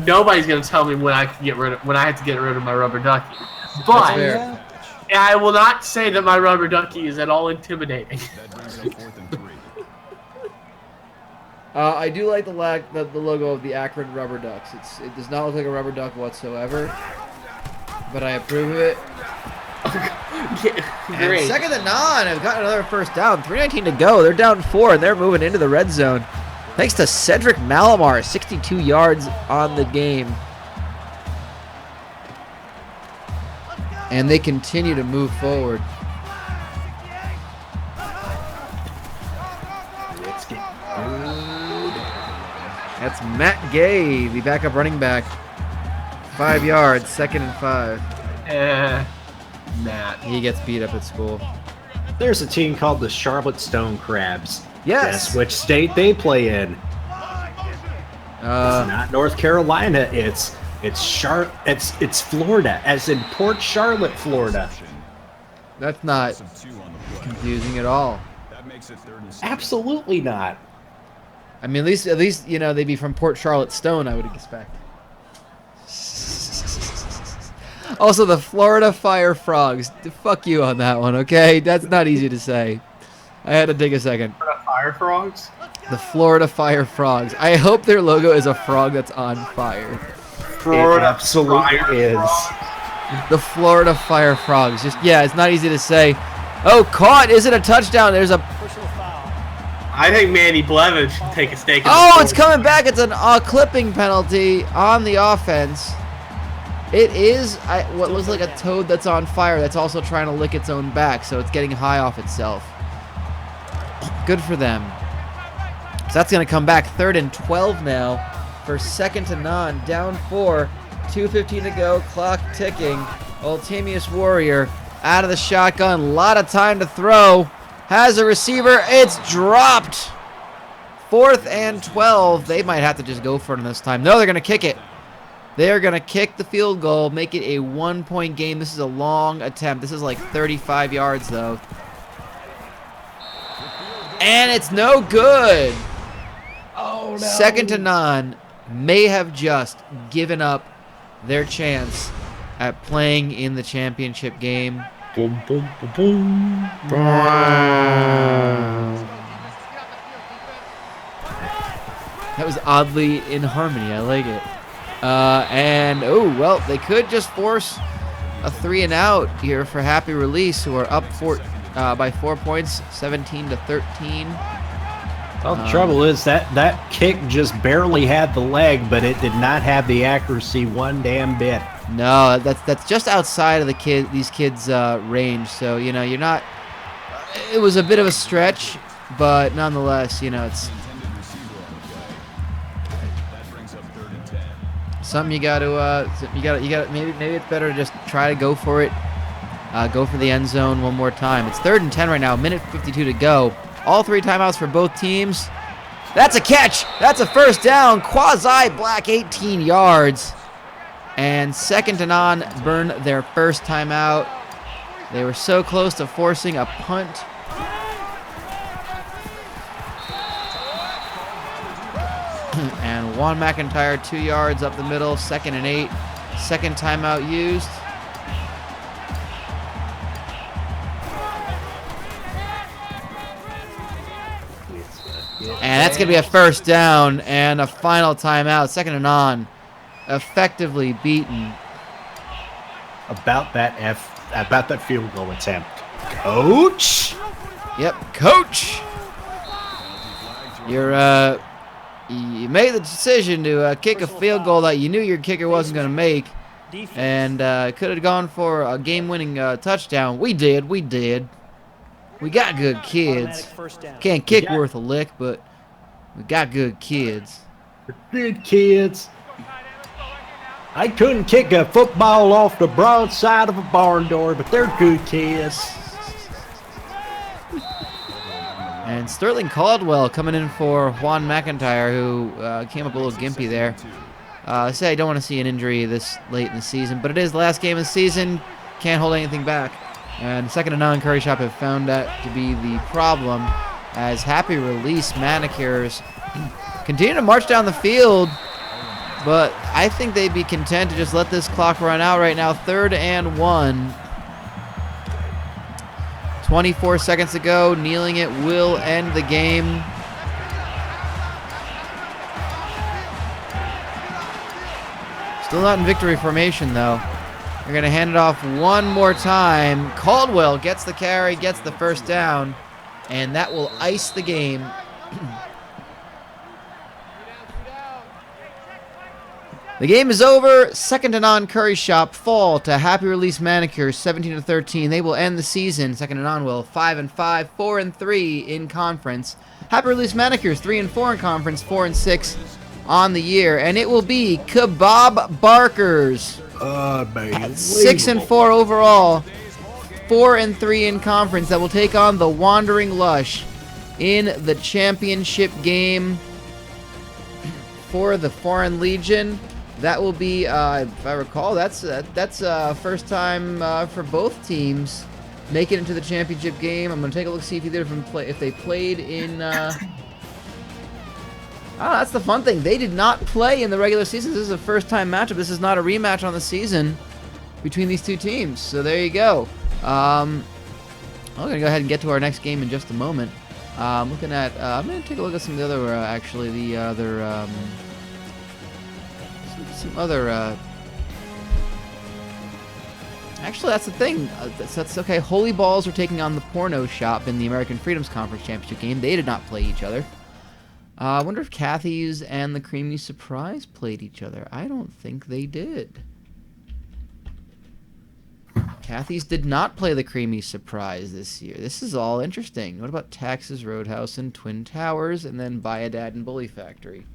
nobody's gonna tell me when I have to get rid of my rubber ducky. That's But fair. I will not say that my rubber ducky is at all intimidating. I do like the logo of the Akron Rubber Ducks. It does not look like a rubber duck whatsoever. but I approve of it. And Great. second and Naan have got another first down. 3:19 to go. They're down 4, and they're moving into the red zone. Thanks to Cedric Malamar, 62 yards on the game. And they continue to move forward. Let's get That's Matt Gay, the backup running back. 5 yards, 2nd and 5. Matt. He gets beat up at school. There's a team called the Charlotte Stone Crabs. Yes. Guess which state they play in? It's not North Carolina. It's Florida, as in Port Charlotte, Florida. That's not confusing at all. Absolutely not. I mean, at least you know they'd be from Port Charlotte Stone, I would expect. Also, the Florida Fire Frogs. Fuck you on that one, okay? That's not easy to say. I had to dig a second. Fire frogs? The Florida Fire Frogs. I hope their logo is a frog that's on fire. It absolutely is. The Florida Fire Frogs. Yeah, it's not easy to say. Oh, caught! Is it a touchdown? There's a... Personal foul. I think Manny Blevins should take a stake in Oh, the it's coming back. It's a clipping penalty on the offense. It is what looks like a toad that's on fire that's also trying to lick its own back, so it's getting high off itself. Good for them. So that's going to come back 3rd and 12 now for 2nd to Naan. Down 4, 2:15 to go, clock ticking. Ultimius Warrior out of the shotgun, a lot of time to throw. Has a receiver, it's dropped. 4th and 12. They might have to just go for it this time. No, they're going to kick it. They're going to kick the field goal, make it a 1-point game. This is a long attempt. This is like 35 yards, though. And it's no good. Oh, no. 2nd to Naan may have just given up their chance at playing in the championship game. Boom, boom, boom, boom. That was oddly in harmony. I like it. And, oh, well, they could just force a 3-and-out here for Happy Release, who are up by 4 points, 17-13. Well, the trouble is that kick just barely had the leg, but it did not have the accuracy one damn bit. No, that's just outside of these kids' range. So you're not. It was a bit of a stretch, but nonetheless, it's something you got to maybe it's better to just try to go for it. Go for the end zone one more time. It's 3rd and 10 right now. 1:52 to go. All 3 timeouts for both teams. That's a catch. That's a first down. Quasi-black 18 yards. And 2nd to Naan burned their first timeout. They were so close to forcing a punt. And Juan McIntyre 2 yards up the middle. 2nd and 8. Second timeout used. And that's going to be a first down and a final timeout. 2nd and Naan. Effectively beaten. About that field goal attempt. Coach? Yep, coach. You made the decision to kick a field goal that you knew your kicker wasn't going to make. And could have gone for a game-winning touchdown. We did. We got good kids. Can't kick worth a lick, but we got good kids. Good kids. I couldn't kick a football off the broadside of a barn door, but they're good kids. And Sterling Caldwell coming in for Juan McIntyre, who came up a little gimpy there. I say I don't want to see an injury this late in the season, but it is the last game of the season. Can't hold anything back. And 2nd and Naan Curry Shop have found that to be the problem, as Happy Release Manicures continue to march down the field. But I think they'd be content to just let this clock run out right now. 3rd and 1. 24 seconds to go. Kneeling it will end the game. Still not in victory formation, though. They're going to hand it off one more time. Caldwell gets the carry, gets the first down, and that will ice the game. The game is over. Second to Naan Curry Shop fall to Happy Release Manicures 17-13. They will end the season. Second to Naan will 5-5, 4-3 in conference. Happy Release Manicures 3-4 in conference, 4-6 on the year, and it will be Kebab Barkers. 6-4 overall, 4-3 in conference. That will take on the Wandering Lush in the championship game for the Foreign Legion. That will be, if I recall, that's first time for both teams make it into the championship game. I'm gonna take a look, see if either of them if they played in. Oh, that's the fun thing. They did not play in the regular season. This is a first-time matchup. This is not a rematch on the season between these two teams. So there you go. I'm gonna go ahead and get to our next game in just a moment. Looking at, I'm gonna take a look at some of the other, actually, that's the thing. That's okay. Holy Balls are taking on the Porno Shop in the American Freedoms Conference Championship game. They did not play each other. I wonder if Kathy's and the Creamy Surprise played each other. I don't think they did. Kathy's did not play the Creamy Surprise this year. This is all interesting. What about Taxes Roadhouse and Twin Towers, and then Buy a Dad and Bully Factory?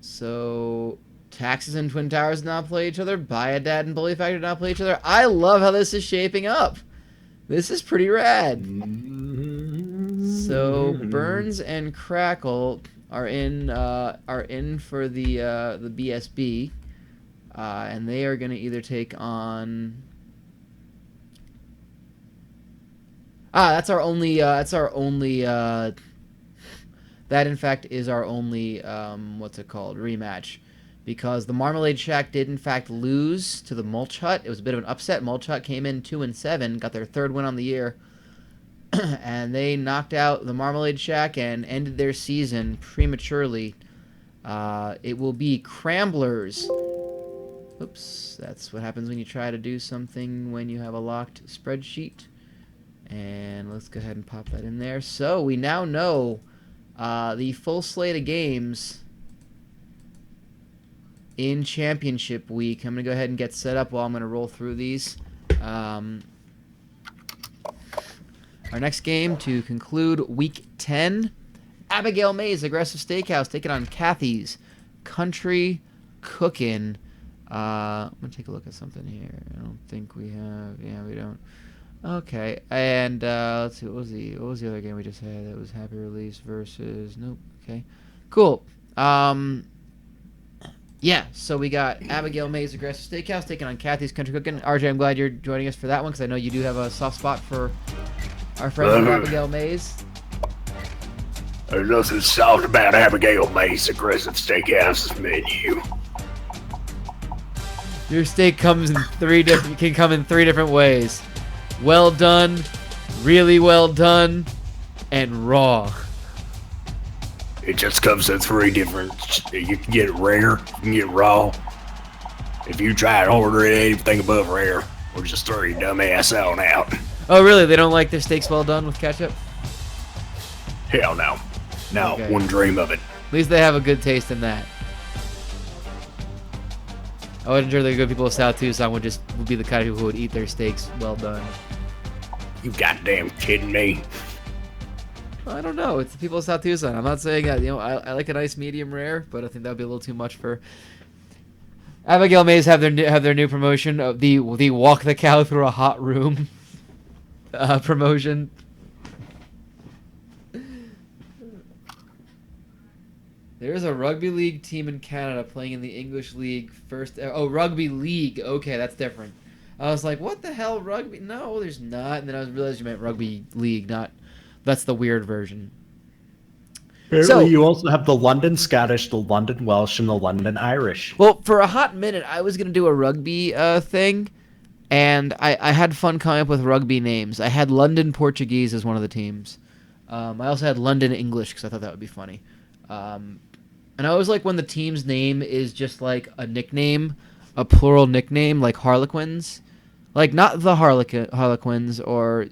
So, Taxes and Twin Towers did not play each other. Buy a Dad and Bully Factory did not play each other. I love how this is shaping up. This is pretty rad. So Burns and Crackle are in for the BSB, and they are going to either take on. That's our only. That in fact is our only. What's it called? Rematch, because the Marmalade Shack did in fact lose to the Mulch Hut. It was a bit of an upset. Mulch Hut came in 2-7, got their third win on the year. And they knocked out the Marmalade Shack and ended their season prematurely. It will be Cramblers. Oops, that's what happens when you try to do something when you have a locked spreadsheet. And let's go ahead and pop that in there. So we now know the full slate of games in Championship Week. I'm going to go ahead and get set up while I'm going to roll through these. Our next game to conclude Week 10, Abigail Mays, Aggressive Steakhouse, taking on Kathy's Kountry Kookin. I'm going to take a look at something here. I don't think we have. Yeah, we don't. Okay, and let's see. What was the other game we just had? That was Happy Release versus. Nope. Okay, cool. Yeah, so we got Abigail Mays, Aggressive Steakhouse, taking on Kathy's Kountry Kookin. RJ, I'm glad you're joining us for that one because I know you do have a soft spot for our friend Abigail Mays. There's nothing soft about Abigail Mays' Aggressive Steakhouse's menu. Your steak can come in three different ways: well done, really well done, and raw. It just comes in three different. You can get it rare, you can get raw. If you try to order anything above rare, we'll just throw your dumb ass on out. Oh, really? They don't like their steaks well done with ketchup? Hell no. No, Okay. Wouldn't dream of it. At least they have a good taste in that. I wasn't sure the good people of South Tucson would be the kind of people who would eat their steaks well done. You goddamn kidding me? I don't know. It's the people of South Tucson. I'm not saying that. I like a nice medium rare, but I think that would be a little too much for. Abigail Mays have their new promotion of the walk the cow through a hot room promotion. There's a rugby league team in Canada playing in the English League first. Oh, rugby league. Okay, that's different. I was like, what the hell, rugby? No, there's not. And then I realized you meant rugby league, not. That's the weird version. Apparently, you also have the London Scottish, the London Welsh, and the London Irish. Well, for a hot minute, I was going to do a rugby thing, and I had fun coming up with rugby names. I had London Portuguese as one of the teams. I also had London English because I thought that would be funny. And And I always like when the team's name is just like a nickname, a plural nickname, like Harlequins. Like, not the Harlequins or,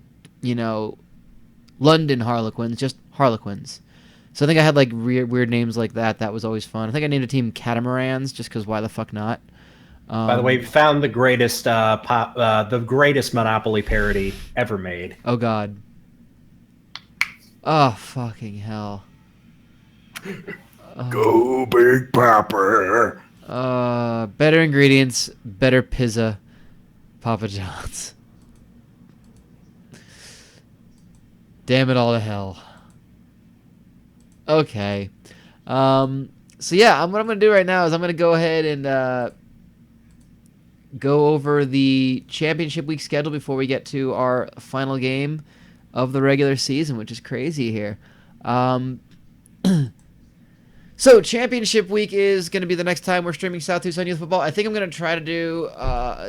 London Harlequins, just Harlequins. So I think I had, like, weird names like that. That was always fun. I think I named a team Catamarans just because why the fuck not? By the way, we found the greatest Monopoly parody ever made. Oh, God. Oh, fucking hell. Go Big Papa. Better ingredients, better pizza, Papa John's. Damn it all to hell. Okay. So yeah, what I'm going to do right now is I'm going to go ahead and go over the championship week schedule before we get to our final game of the regular season, which is crazy here. So, championship week is going to be the next time we're streaming South Tucson Youth Football. I think I'm going to try to do,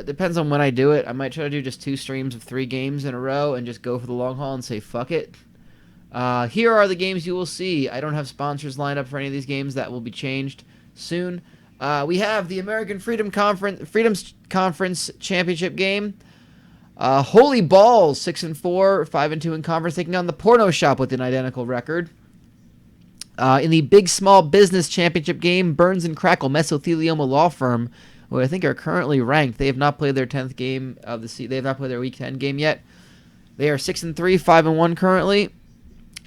depends on when I do it, I might try to do just 2 streams of 3 games in a row and just go for the long haul and say fuck it. Here are the games you will see. I don't have sponsors lined up for any of these games. That will be changed soon. We have the American Freedom Conference Championship game. Holy Balls, 6-4, 5-2 in conference, taking on the Porno Shop with an identical record. In the Big Small Business Championship game, Burns and Crackle Mesothelioma Law Firm, who I think are currently ranked. They have not played their 10th game of the season. They have not played their Week 10 game yet. They are 6-3, 5-1 currently.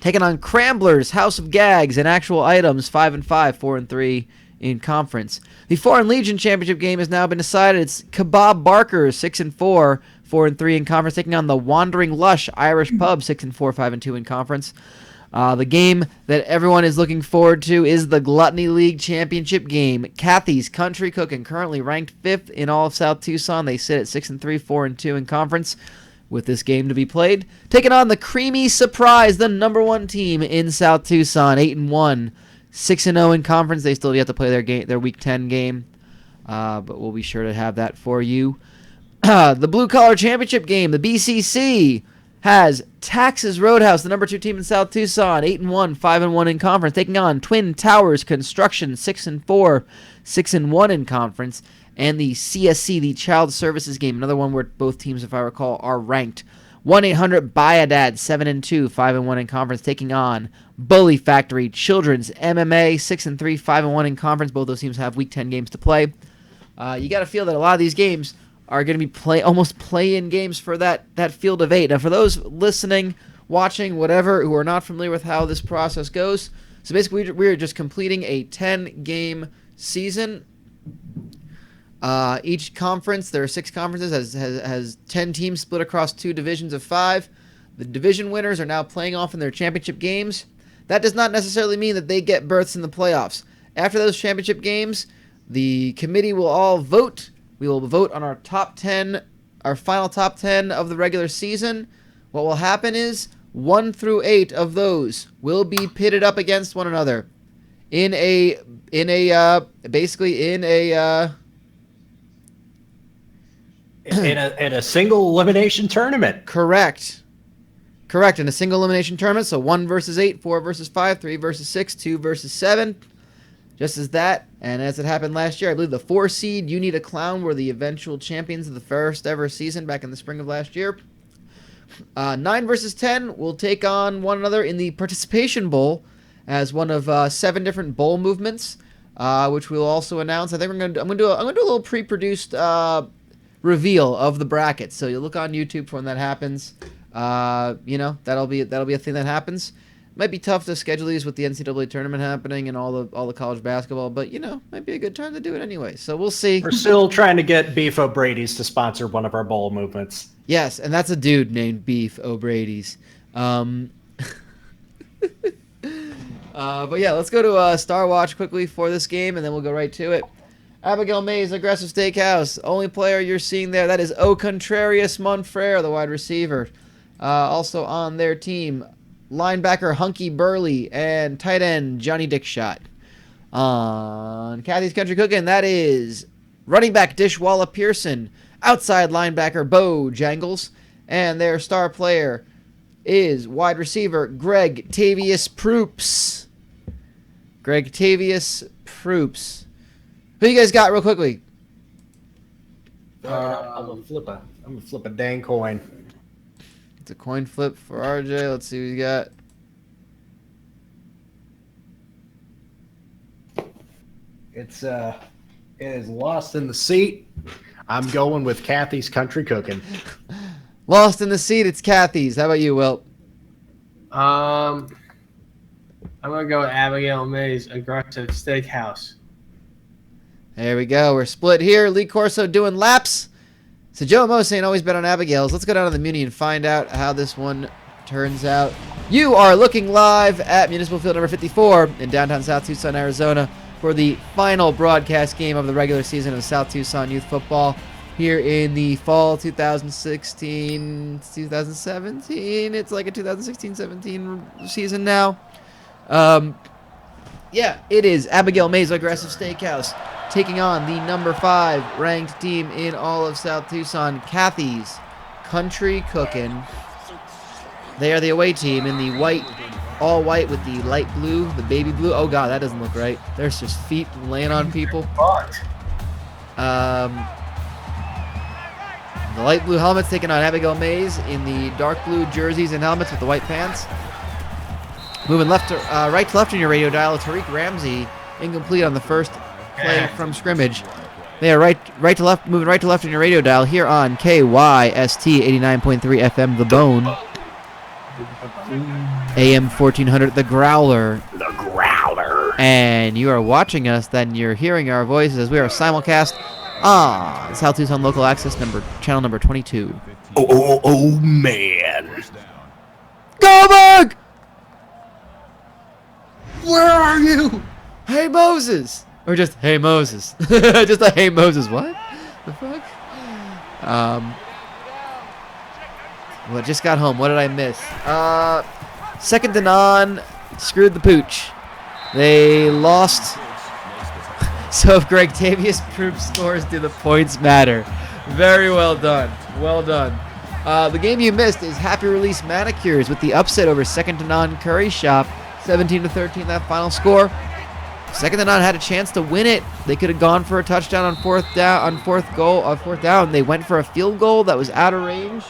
Taking on Cramblers, House of Gags, and Actual Items, 5-5, 4-3 in conference. The Foreign Legion Championship game has now been decided. It's Kebab Barkers, 6-4, 4-3 in conference, taking on the Wandering Lush Irish Pub, 6-4, 5-2 in conference. The game that everyone is looking forward to is the Gluttony League Championship game. Kathy's Kountry Kookin, currently ranked 5th in all of South Tucson. They sit at 6-3, 4-2 in conference with this game to be played. Taking on the Creamy Surprise, the number 1 team in South Tucson, 8-1, 6-0 in conference. They still have to play their Week 10 game, but we'll be sure to have that for you. The Blue Collar Championship game, the BCC, has Taxes Roadhouse, the number 2 team in South Tucson, 8-1, 5-1 in conference, taking on Twin Towers Construction, 6-4, 6-1 in conference, and the CSC, the Child Services game, another one where both teams, if I recall, are ranked. 1-800-BUY-A-DAD, 7-2, 5-1 in conference, taking on Bully Factory Children's MMA, 6-3, 5-1 in conference. Both those teams have Week 10 games to play. You got to feel that a lot of these games are going to be almost play-in games for that field of 8. Now, for those listening, watching, whatever, who are not familiar with how this process goes, so basically we're just completing a 10-game season. Each conference, there are 6 conferences, has 10 teams split across 2 divisions of 5. The division winners are now playing off in their championship games. That does not necessarily mean that they get berths in the playoffs. After those championship games, the committee will all vote. We will vote on our top 10, our final top 10 of the regular season. What will happen is 1 through 8 of those will be pitted up against one another in a single elimination tournament. Correct. In a single elimination tournament. So 1 versus 8, 4 versus 5, 3 versus 6, 2 versus 7. Just as that, and as it happened last year, I believe the 4 seed You Need a Clown were the eventual champions of the first ever season back in the spring of last year. 9 versus 10 will take on one another in the Participation Bowl as one of 7 different bowl movements, which we'll also announce. I think I'm gonna do a little pre-produced reveal of the brackets. So you'll look on YouTube for when that happens. That'll be a thing that happens. Might be tough to schedule these with the NCAA tournament happening and all the college basketball, but might be a good time to do it anyway. So we'll see. We're still trying to get Beef O'Brady's to sponsor one of our bowl movements. Yes, and that's a dude named Beef O'Brady's. But yeah, let's go to Star Watch quickly for this game, and then we'll go right to it. Abigail Mays, Aggressive Steakhouse. Only player you're seeing there, that is O Contrarius Monfrere, the wide receiver. Also on their team, linebacker Hunky Burley and tight end Johnny Dickshot. On Kathy's Kountry Cookin', that is running back Dishwalla Pearson, outside linebacker Bo Jangles, and their star player is wide receiver Greg Tavius Proops. troops. Who you guys got real quickly? I'm gonna flip a dang coin. It's a coin flip for RJ. Let's see what you got. It is lost in the seat. I'm going with Kathy's Country Cooking. Lost in the seat. It's Kathy's. How about you, Wilt? I'm gonna go with Abigail May's Aggressive Steakhouse. There we go. We're split here. Lee Corso doing laps. So Joe and Mo saying always bet on Abigail's. Let's go down to the Muni and find out how this one turns out. You are looking live at Municipal Field number 54 in downtown South Tucson, Arizona, for the final broadcast game of the regular season of South Tucson Youth Football here in the fall 2016-2017. It's like a 2016-17 season now. Yeah, it is Abigail May's Aggressive Steakhouse taking on the number 5 ranked team in all of South Tucson, Kathy's Kountry Cookin'. They are the away team in the white, all white with the light blue, the baby blue. Oh god, that doesn't look right. There's just feet laying on people. The light blue helmets taking on Abigail May's in the dark blue jerseys and helmets with the white pants. Moving right to left on your radio dial, Tariq Ramsey incomplete on the first play from scrimmage. They are right to left, moving right to left on your radio dial here on KYST 89.3 FM, The Bone. AM 1400, The Growler. The Growler. And you are watching us, then you're hearing our voices as we are simulcast on South Tucson Local Access channel number 22. Oh, man. Go back! Where are you? Hey Moses! Or just hey Moses. Just a hey Moses. What? The fuck? Well, just got home. What did I miss? Second to Naan screwed the pooch. They lost. So if Greg Tavius Proop scores, do the points matter? Very well done. Well done. The game you missed is Happy Release Manicures with the upset over Second to Naan Curry Shop, 17-13. That final score. Second to Naan had a chance to win it. They could have gone for a touchdown on fourth down. They went for a field goal that was out of range.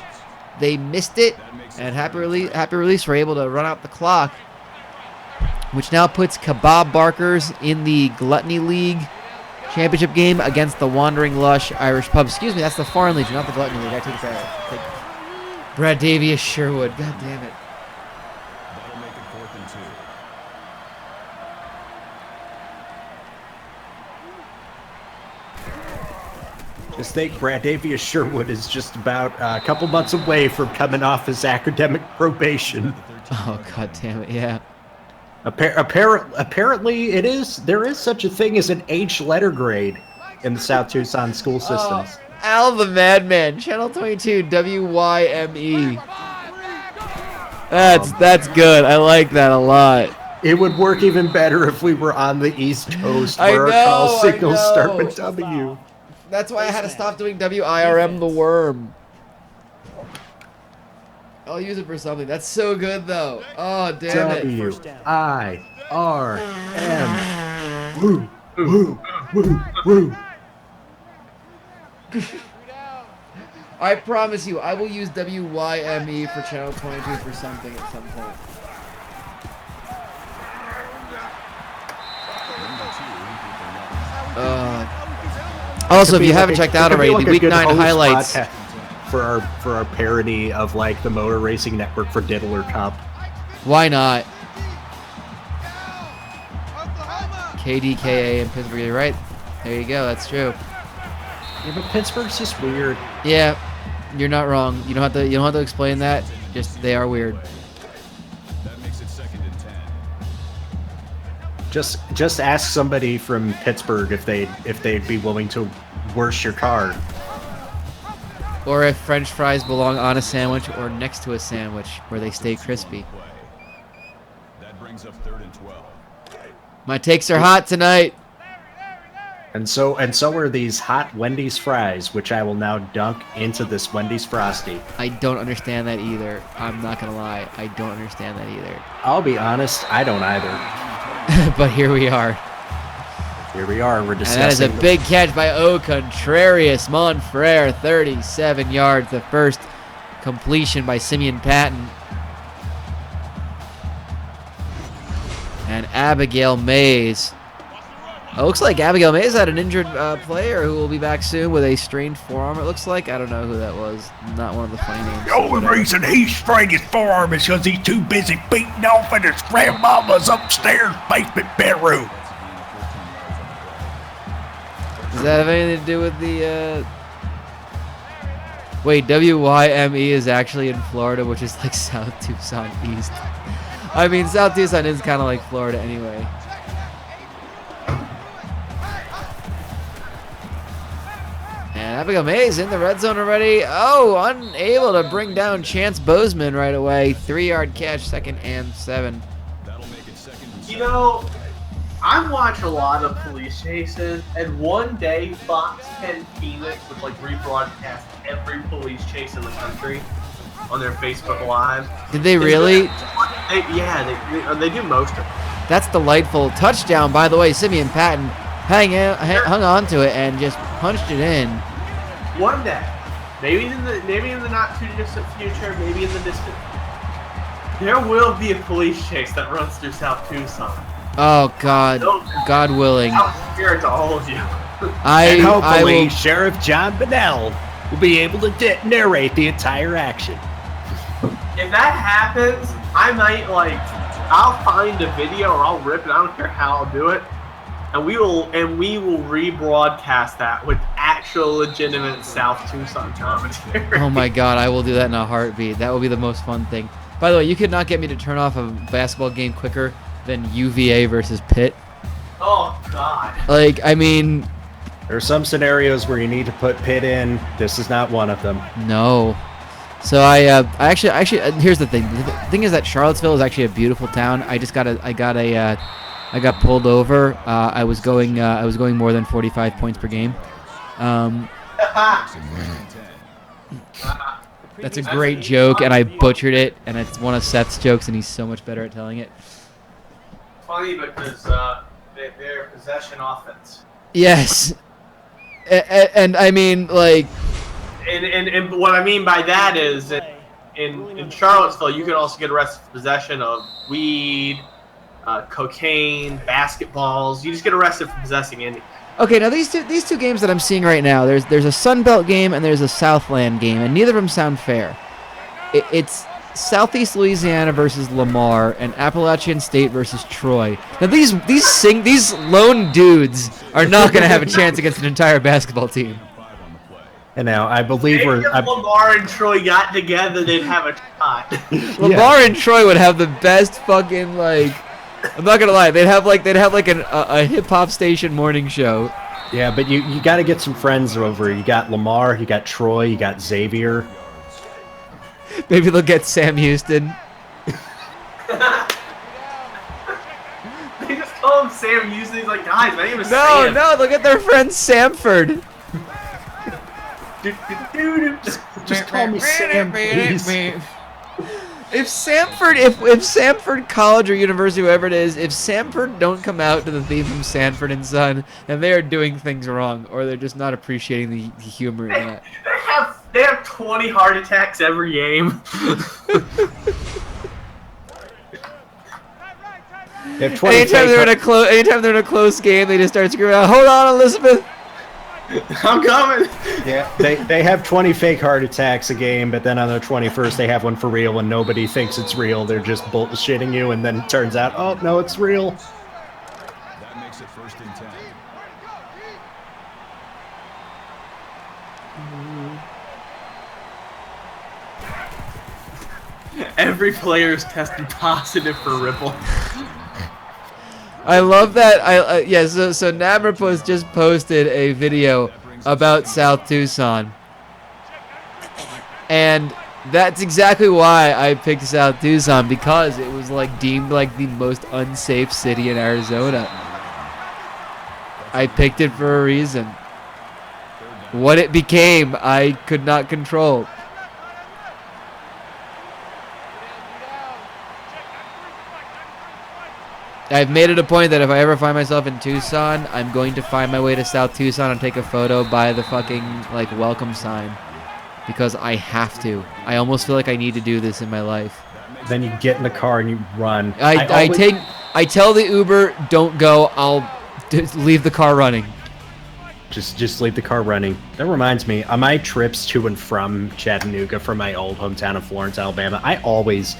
They missed it, and Happy Release were able to run out the clock, which now puts Kebab Barkers in the Gluttony League championship game against the Wandering Lush Irish Pub. Excuse me, that's the Foreign Legion, not the Gluttony League. I take it back. Brad Davies Sherwood. God damn it. That'll make it 4th and 2. Just think, Brad Davies Sherwood is just about a couple months away from coming off his academic probation. Oh, god damn it, yeah. Apparently, there is such a thing as an H letter grade in the South Tucson school systems. Al the Madman, Channel 22, WYME. That's good. I like that a lot. It would work even better if we were on the East Coast, where our call signals start with W. That's why I had to stop doing WIRM the Worm. I'll use it for something. That's so good, though. Oh, damn it. WIRM. Woo, woo, woo, woo. I promise you, I will use WYME for Channel 22 for something at some point. Also, if you haven't checked out already, the Week 9 highlights for our parody of like the Motor Racing Network for Diddler Cup. Why not? KDKA in Pittsburgh, you're right. There you go, that's true. Yeah, but Pittsburgh's just weird. Yeah, you're not wrong. You don't have to explain that. Just they are weird. That makes it 2nd and 10. Just ask somebody from Pittsburgh if they'd be willing to worse your card. Or if French fries belong on a sandwich or next to a sandwich where they stay crispy. That brings up 3rd and 12. My takes are hot tonight. And so are these hot Wendy's fries, which I will now dunk into this Wendy's Frosty. I don't understand that either. I'm not gonna lie. I don't understand that either. I'll be honest, I don't either. But here we are. Here we are. We're And that is a discussing. big catch by O. Contrarius Monfrere, 37 yards. The first completion by Simeon Patton. And Abigail Mays. It looks like Abigail Mays had an injured player who will be back soon with a strained forearm, it looks like. I don't know who that was. Not one of the funny names. The only reason he strained his forearm is because he's too busy beating off in his grandmama's upstairs basement bedroom. Does that have anything to do with the, Wait, WYME is actually in Florida, which is like South Tucson East. I mean, South Tucson is kind of like Florida anyway. And Abigail Mays in the red zone already. Oh, unable to bring down Chance Bozeman right away. 3-yard catch, 2nd and 7. That'll make it 2nd and 7. You know, I watch a lot of police chases, and one day Fox 10 Phoenix would like rebroadcast every police chase in the country on their Facebook Live. Did they really? They do most of it. That's delightful. Touchdown, by the way. Simeon Patton hung on to it and just punched it in. One day, maybe in the not too distant future, maybe in the distant, there will be a police chase that runs through South Tucson. Oh God, God willing. I'll share it to all of you. And hopefully, Sheriff John Bedell will be able to narrate the entire action. If that happens, I might I'll find a video or I'll rip it. I don't care how I'll do it, and we will rebroadcast that with actual legitimate South Tucson commentary. Oh my God, I will do that in a heartbeat. That will be the most fun thing. By the way, you could not get me to turn off a basketball game quicker than UVA versus Pitt. Oh God. Like, I mean, There are some scenarios where you need to put Pitt in. This is not one of them. no. So I actually here's the thing. The thing is that Charlottesville is actually a beautiful town. I got pulled over. I was going more than 45 points per game. That's a great joke, and I butchered it, and it's one of Seth's jokes, and he's so much better at telling it. Funny because they're possession offense. Yes, and I mean, like, And what I mean by that is in Charlottesville, you can also get arrested for possession of weed, cocaine, basketballs. You just get arrested for possessing any. okay, now these two games that I'm seeing right now, there's a Sun Belt game and there's a Southland game, and neither of them sound fair. It's Southeast Louisiana versus Lamar and Appalachian State versus Troy. Now these lone dudes are not going to have a chance against an entire basketball team. And now I believe Maybe we're. if Lamar and Troy got together, they'd have a shot. Lamar and Troy would have the best fucking, like, I'm not gonna lie, they'd have like a hip hop station morning show. Yeah, but you got to get some friends over. You got Lamar, you got Troy, you got Xavier. Maybe they'll get Sam Houston. They just call him Sam Houston. He's like, guys, my name is Sam. No, they'll get their friend Samford. Just call me Sam, please. If Samford College or University, whoever it is, if Samford don't come out to the theme from Sanford and Son, then they are doing things wrong, or they're just not appreciating the humor in that. They have 20 heart attacks every game. They have 20 Anytime they're in a close game, they just start screaming out, "Hold on, Elizabeth!" I'm coming. Yeah, they have 20 fake heart attacks a game, but then on their 21st they have one for real, and nobody thinks it's real. They're just bullshitting you, and then it turns out, oh no, it's real. That makes it 1st and 10. Every player is tested positive for Ripple. I love that. So Namrapos just posted a video about South Tucson, and that's exactly why I picked South Tucson, because it was like deemed like the most unsafe city in Arizona. I picked it for a reason. What it became, I could not control. I've made it a point that if I ever find myself in Tucson, I'm going to find my way to South Tucson and take a photo by the fucking like welcome sign, because I have to. I almost feel like I need to do this in my life. Then you get in the car and you run. I tell the Uber, don't go. I'll just leave the car running. Just leave the car running. That reminds me, on my trips to and from Chattanooga, from my old hometown of Florence, Alabama, I always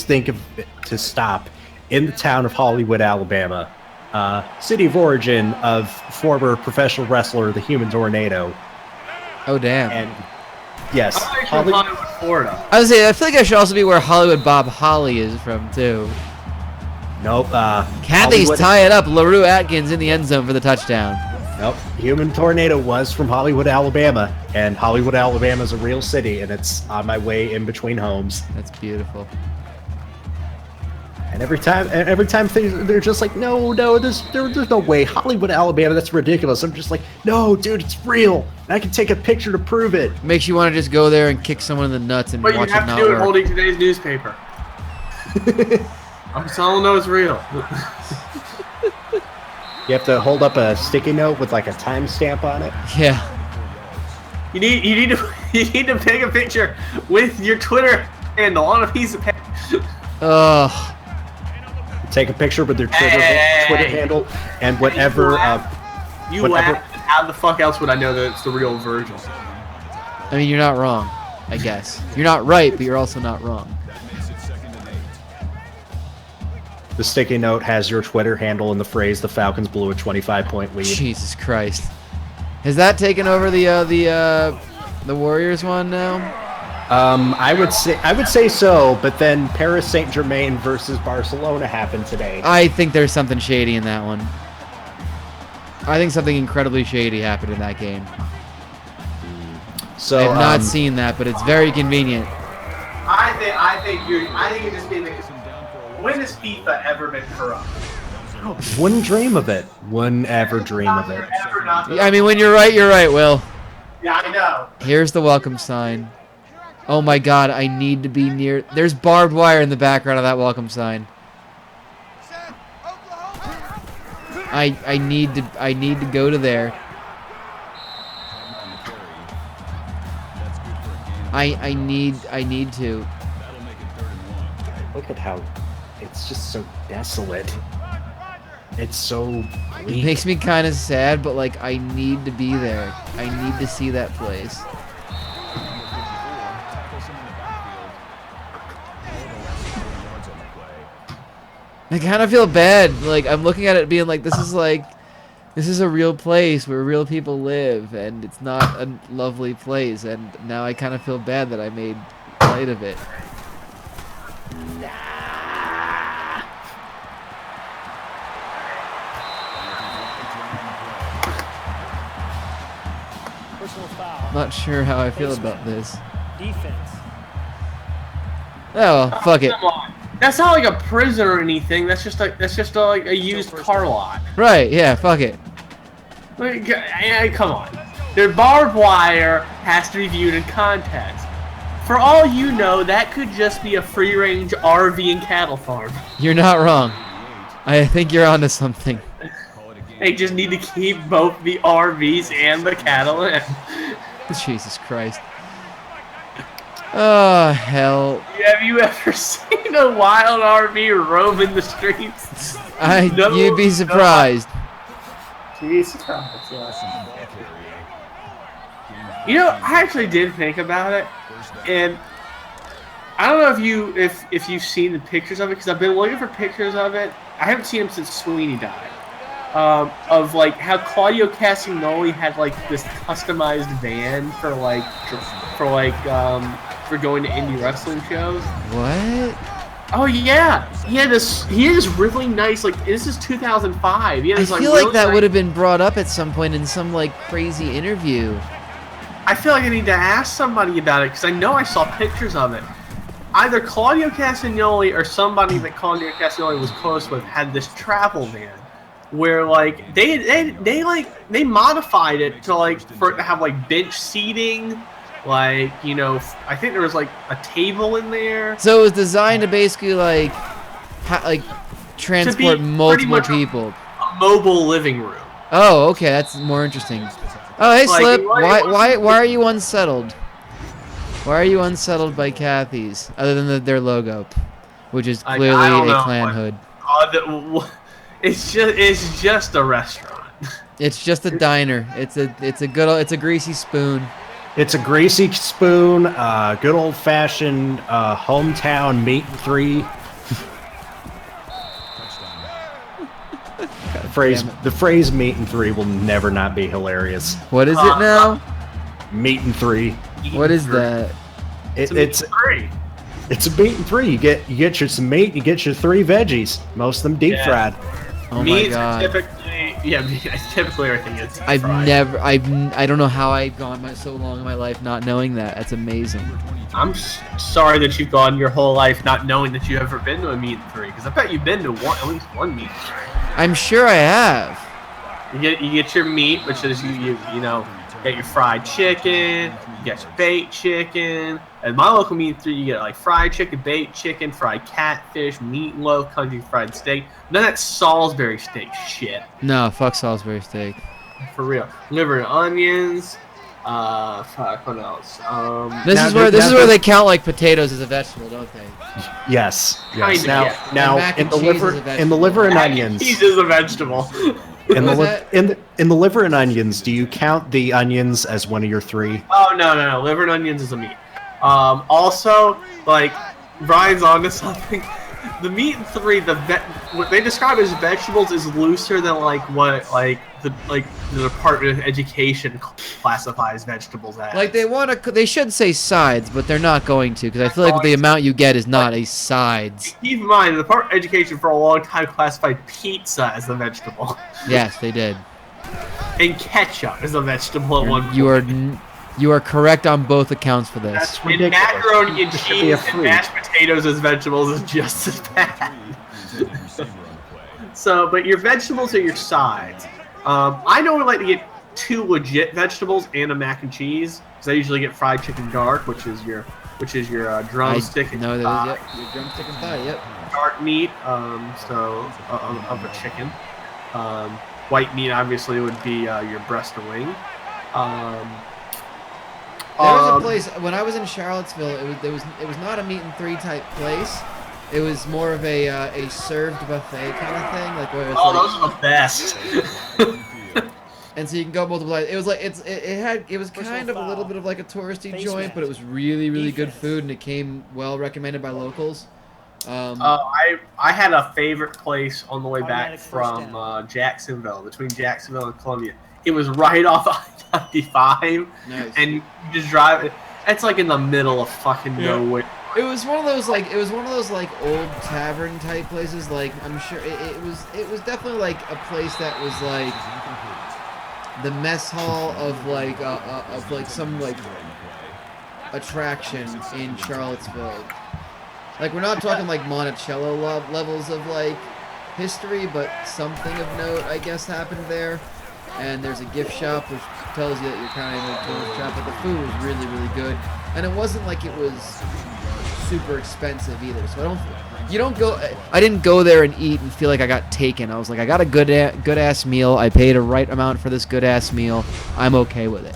think of it to stop in the town of Hollywood, Alabama, city of origin of former professional wrestler, the Human Tornado. Oh damn! And yes, Hollywood, Florida. I was saying, I feel like I should also be where Hollywood Bob Holly is from too. Nope. Kathy's tie it up. LaRue Atkins in the end zone for the touchdown. Nope. Human Tornado was from Hollywood, Alabama, and Hollywood, Alabama is a real city, and it's on my way in between homes. That's beautiful. And every time they're just like, no, there's no way. Hollywood, Alabama, that's ridiculous. I'm just like, no, dude, it's real. I can take a picture to prove it. Makes you want to just go there and kick someone in the nuts and but watch it you have not to do work. it holding today's newspaper. I'm telling them it's real. You have to hold up a sticky note with like a timestamp on it. Yeah. You need to take a picture with your Twitter handle on a piece of paper. Ugh. Take a picture with their Twitter handle and whatever. You laugh. How the fuck else would I know that it's the real Virgil? I mean, you're not wrong, I guess. You're not right, but you're also not wrong. The sticky note has your Twitter handle and the phrase "the Falcons blew a 25-point lead." Jesus Christ. Has that taken over the Warriors one now? I would say so, but then Paris Saint-Germain versus Barcelona happened today. I think there's something shady in that one. I think something incredibly shady happened in that game. So I have not seen that, but it's very convenient. I think you're just being the. When has FIFA ever been corrupt? Wouldn't dream of it. Wouldn't ever dream of it. I mean, when you're right, Will. Yeah, I know. Here's the welcome sign. Oh my God, I need to be near. There's barbed wire in the background of that welcome sign. I need to go to there. I need to. Look at how it's just so desolate. It's so bleak. It makes me kind of sad, but like I need to be there. I need to see that place. I kind of feel bad. Like I'm looking at it being like this is a real place where real people live, and it's not a lovely place, and now I kind of feel bad that I made light of it. Personal foul. Not sure how I feel about this. Defense. Oh, well, fuck it. Come on. That's not like a prison or anything. That's just like a used car lot. Right, yeah, fuck it. Like, come on. Their barbed wire has to be viewed in context. For all you know, that could just be a free-range RV and cattle farm. You're not wrong. I think you're onto something. They just need to keep both the RVs and the cattle in. Jesus Christ. Oh, hell. Have you ever seen a wild RV roaming the streets? You'd be surprised. Jesus Christ, yeah. You know, I actually did think about it, and I don't know if you've seen the pictures of it, because I've been looking for pictures of it. I haven't seen them since Sweeney died. Of like how Claudio Castagnoli had like this customized van for going to indie wrestling shows. What? Oh yeah, he had this really nice, like, this is 2005. He had I this, feel really like that nice, would have been brought up at some point in some like crazy interview. I feel like I need to ask somebody about it, because I know I saw pictures of it. Either Claudio Castagnoli or somebody that Claudio Castagnoli was close with had this travel van, where like they modified it to like for it to have like bench seating, like, you know, I think there was like a table in there. So it was designed to basically like transport pretty multiple much people. A mobile living room. Oh, okay, that's more interesting. Oh, hey, Like, Slip. what- Why are you unsettled? Why are you unsettled by Kathy's, other than their logo, which is I clearly don't a know clan what- hood? It's just a restaurant. It's just a diner. It's a greasy spoon. It's a greasy spoon, good old fashioned hometown meat and three. The phrase "meat and three" will never not be hilarious. What is it now? Meat and three. What is that? It's free. It's a meat and three. You get your some meat. You get your 3 veggies. Most of them deep fried. Oh my Meats god. typically everything is. I fried. don't know how I've gone so long in my life not knowing that. That's amazing. I'm sorry that you've gone your whole life not knowing that you've ever been to a meat and three, because I bet you've been to at least one meat and three. I'm sure I have. You get your meat, which is you get your fried chicken, you get your baked chicken. At my local meat and three, you get like fried chicken, baked chicken, fried catfish, meatloaf, country fried steak. None of that Salisbury steak shit. No, fuck Salisbury steak. For real. Liver and onions. Fuck, what else? This is where they count like potatoes as a vegetable, don't they? Yes. Kinda, Now, yeah. now mac in and the cheese liver is a vegetable. in the liver and Mac and onions. cheese is a vegetable. In the, was li- that? in the liver and onions, do you count the onions as one of your 3? Oh no! Liver and onions is a meat. Also, like Brian's onto something. The meat and three, what they describe as vegetables is looser than what the Department of Education classifies vegetables as. Like they should say sides, but they're not going to, because I feel like the amount you get is not a sides. Keep in mind, the Department of Education for a long time classified pizza as a vegetable, Yes, they did. and ketchup as a vegetable at one point. You are correct on both accounts for this. That's And ridiculous. macaroni and It should be a cheese and fruit. mashed potatoes as vegetables is just as bad. So, but your vegetables are your sides. I normally like to get 2 legit vegetables and a mac and cheese, because I usually get fried chicken dark, which is your drumstick. No, that is your drumstick and thigh. Yep. Dark meat, of a chicken. White meat obviously would be your breast and wing. There was a place when I was in Charlottesville. It was not a meat and three type place. It was more of a served buffet kind of thing, like where it's Those are the best. and so you can go multiple. It was like it was kind of a little bit of like a touristy joint, but it was really good food, and it came well recommended by locals. I had a favorite place on the way back Automatic first from down. Jacksonville, between Jacksonville and Columbia. It was right off I-95, Nice. and you just drive it. It's like in the middle of fucking nowhere. It was one of those old tavern type places. Like I'm sure it was definitely like a place that was like the mess hall of some attraction in Charlottesville. Like we're not talking like Monticello levels of like history, but something of note I guess happened there. And there's a gift shop which tells you that you're kind of in a tourist trap, but the food was really good, and it wasn't like it was super expensive either. So I didn't go there and eat and feel like I got taken. I was like, I got a good ass meal. I paid a right amount for this good ass meal. I'm okay with it,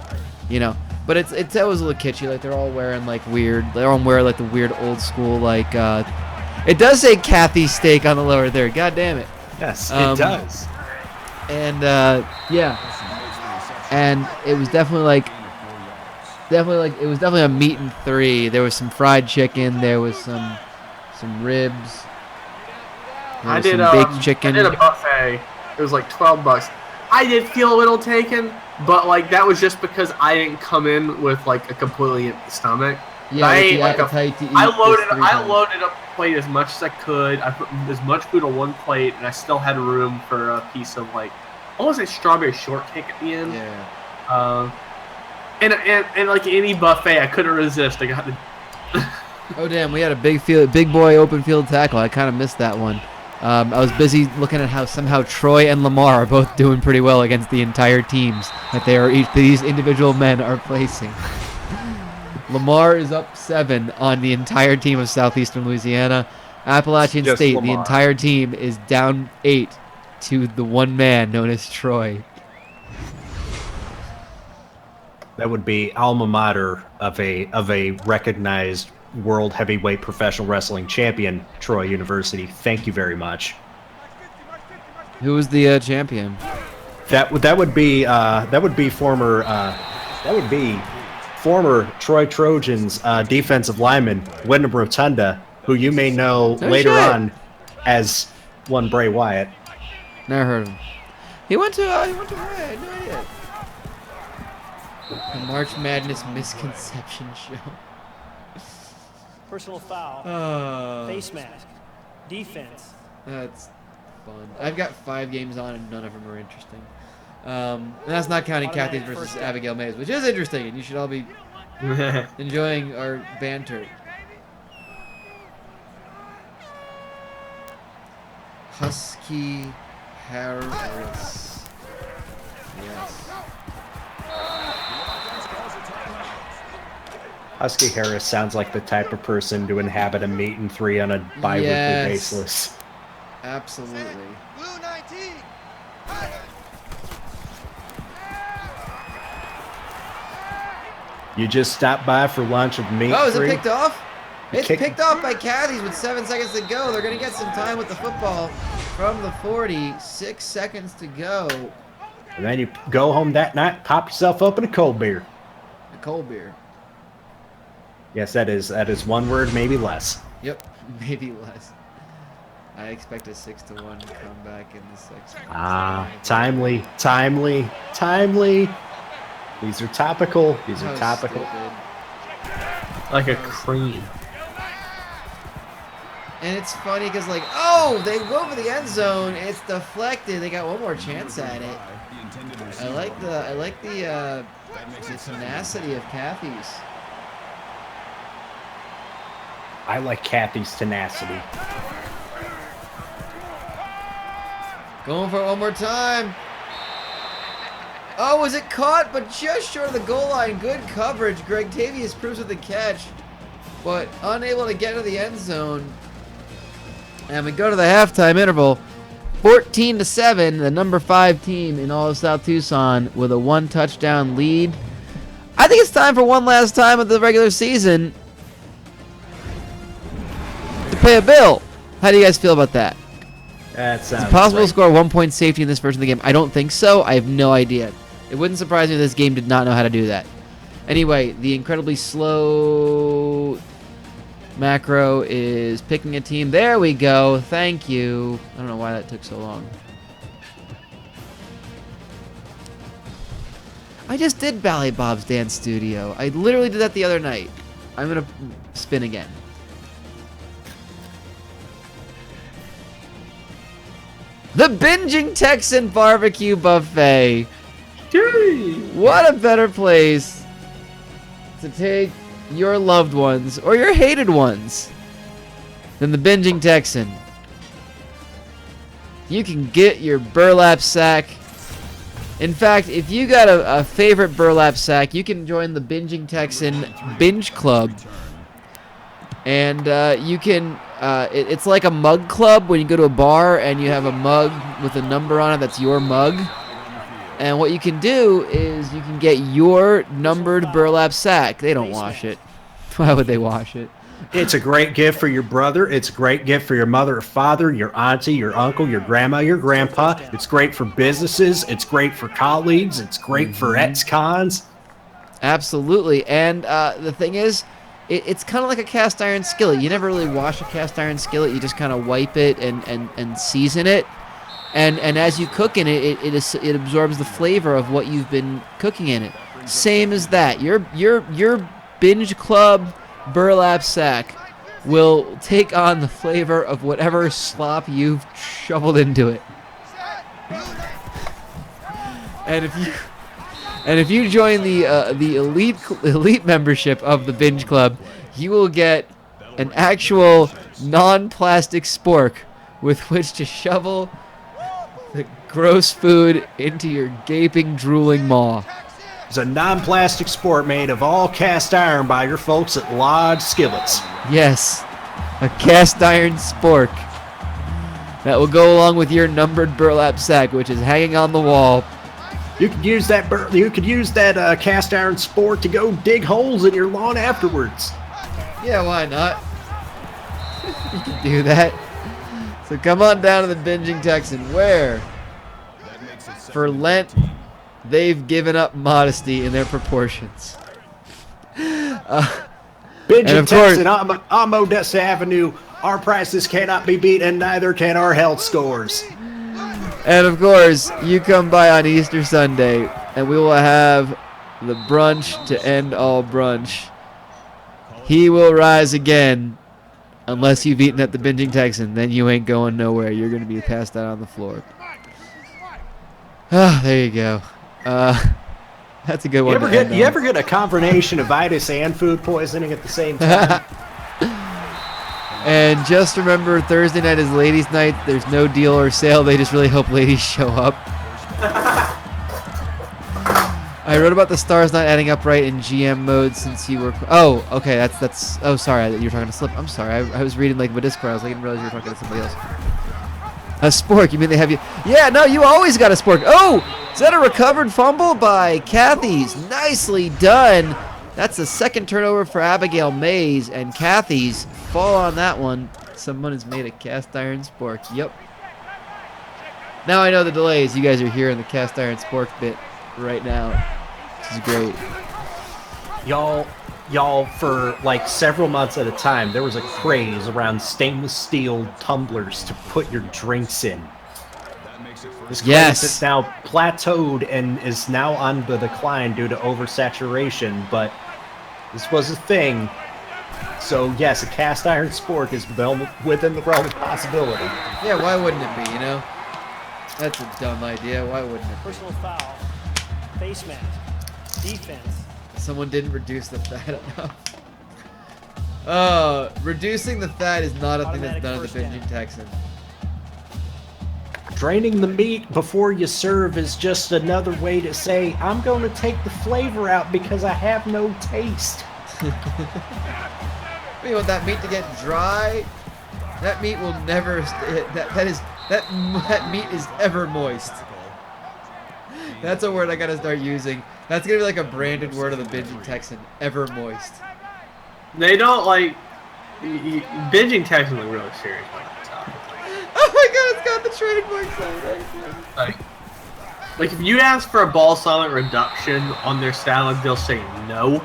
you know. But it's always a little kitschy. Like they're all wearing like the weird old school like. It does say Kathy's steak on the lower there. God damn it. Yes, it does. And yeah, and it was definitely a meat and three. There was some fried chicken. There was some ribs. I was did some baked chicken. I did a buffet. It was like $12. I did feel a little taken, but like that was just because I didn't come in with like a completely empty stomach. Yeah, I with ate the like appetite to eat I this loaded 3 I times. loaded up the plate as much as I could. I put as much food on one plate, and I still had room for a piece of like almost like strawberry shortcake at the end. Yeah. And like any buffet, I couldn't resist. I got the. Oh damn, we had a big boy open field tackle. I kind of missed that one. I was busy looking at how somehow Troy and Lamar are both doing pretty well against the entire teams that these individual men are facing. Lamar is up 7 on the entire team of Southeastern Louisiana. Appalachian Just State, the Lamar. entire team is down 8 to the one man known as Troy. That would be alma mater of a recognized world heavyweight professional wrestling champion, Troy University. Thank you very much. Who was the champion? That would be former Troy Trojans defensive lineman Wyndham Rotunda, who you may know later shit. on as one Bray Wyatt. Never heard of him. He went to where? I had no idea. The March Madness misconception show. Personal foul. Face mask. Defense. That's fun. I've got 5 games on and none of them are interesting. And that's not counting Kathy's versus Abigail Mays, which is interesting, and you should all be enjoying our banter. Husky Harris. Yes. Husky Harris sounds like the type of person to inhabit a meat and 3 on a bi-weekly Yes. basis. Absolutely. Blue 19. You just stopped by for lunch with meat. Oh, is it 3? picked off? It's Kick- picked off by Kathy's with 7 seconds to go. They're going to get some time with the football from the 40. 6 seconds to go. And then you go home that night, pop yourself open a cold beer. A cold beer. Yes, that is one word, maybe less. Yep, maybe less. I expect a 6-1 comeback in the 6th. Timely. These are topical. How stupid. Like a cream. And it's funny because, like, oh, they go for the end zone. It's deflected. They got one more chance at it. I like the tenacity of Kathy's. I like Kathy's tenacity. Going for it one more time. Oh, was it caught? But just short of the goal line. Good coverage. Greg Tavius proves with the catch, but unable to get to the end zone. And we go to the halftime interval. 14-7, the number 5 team in all of South Tucson with a 1 touchdown lead. I think it's time for one last time of the regular season to pay a bill. How do you guys feel about that? That sounds Is it possible to great. score 1 point safety in this version of the game? I don't think so. I have no idea. It wouldn't surprise me if this game did not know how to do that. Anyway, the incredibly slow macro is picking a team. There we go. Thank you. I don't know why that took so long. I just did Ballet Bob's Dance Studio. I literally did that the other night. I'm going to spin again. The Binging Texan Barbecue Buffet. What a better place to take your loved ones or your hated ones than the Binging Texan. You can get your burlap sack. In fact, if you got a favorite burlap sack, you can join the Binging Texan Binge Club. And you can, it's like a mug club when you go to a bar and you have a mug with a number on it that's your mug. And what you can do is you can get your numbered burlap sack. They don't wash it. Why would they wash it? It's a great gift for your brother. It's a great gift for your mother or father, your auntie, your uncle, your grandma, your grandpa. It's great for businesses. It's great for colleagues. It's great for ex-cons. Absolutely. And the thing is, it's kind of like a cast iron skillet. You never really wash a cast iron skillet. You just kind of wipe it and season it. And as you cook in it, it absorbs the flavor of what you've been cooking in it. Same as that. Your Binge Club burlap sack will take on the flavor of whatever slop you've shoveled into it. And if you join the elite membership of the Binge Club, you will get an actual non-plastic spork with which to shovel the gross food into your gaping, drooling maw. It's a non-plastic sport made of all cast iron by your folks at Lodge Skillets. Yes, A cast iron spork that will go along with your numbered burlap sack, which is hanging on the wall. You could use that. Cast iron sport to go dig holes in your lawn afterwards. Yeah, why not? You can do that. So come on down to the Binging Texan, where for Lent they've given up modesty in their proportions. Binging Texan on Odessa Avenue. Our prices cannot be beat, and neither can our health scores. And of course, you come by on Easter Sunday, and we will have the brunch to end all brunch. He will rise again, unless you've eaten at the Binging Texan. Then you ain't going nowhere. You're going to be passed out on the floor. Ah, there you go. That's a good one. You ever get a combination of itis and food poisoning at the same time? And just remember, Thursday night is ladies' night. There's no deal or sale. They just really hope ladies show up. I wrote about the stars not adding up right in GM mode since you were... Oh, okay, that's... Oh, sorry, you were talking to Slip. I'm sorry, I was reading like my Discord. I was like, I didn't realize you were talking to somebody else. A spork, you mean they have you... Yeah, no, you always got a spork. Oh, is that a recovered fumble by Kathy's? Nicely done. That's the second turnover for Abigail Mays, and Kathy's fall on that one. Someone has made a cast iron spork. Yep. Now I know the delays. You guys are hearing the cast iron spork bit right now. This is great. Y'all, for like several months at a time, there was a craze around stainless steel tumblers to put your drinks in. This craze is now plateaued and is now on the decline due to oversaturation, but this was a thing. So yes, a cast iron spork is within the realm of possibility. Yeah, why wouldn't it be, you know? That's a dumb idea. Why wouldn't it be? Personal foul. Face mask. Defense. Someone didn't reduce the fat enough. Reducing the fat is not a thing that's done at the Binging Texan. Draining the meat before you serve is just another way to say, I'm going to take the flavor out because I have no taste. You want that meat to get dry? That meat will never... That meat is ever moist. That's a word I gotta start using. That's gonna be like a branded word of the Binging Texan. Ever moist. They don't like... Binging Texan look really serious about that topic. Oh my god, it's got the trademark sign. Like if you ask for a balsamic reduction on their salad, they'll say no.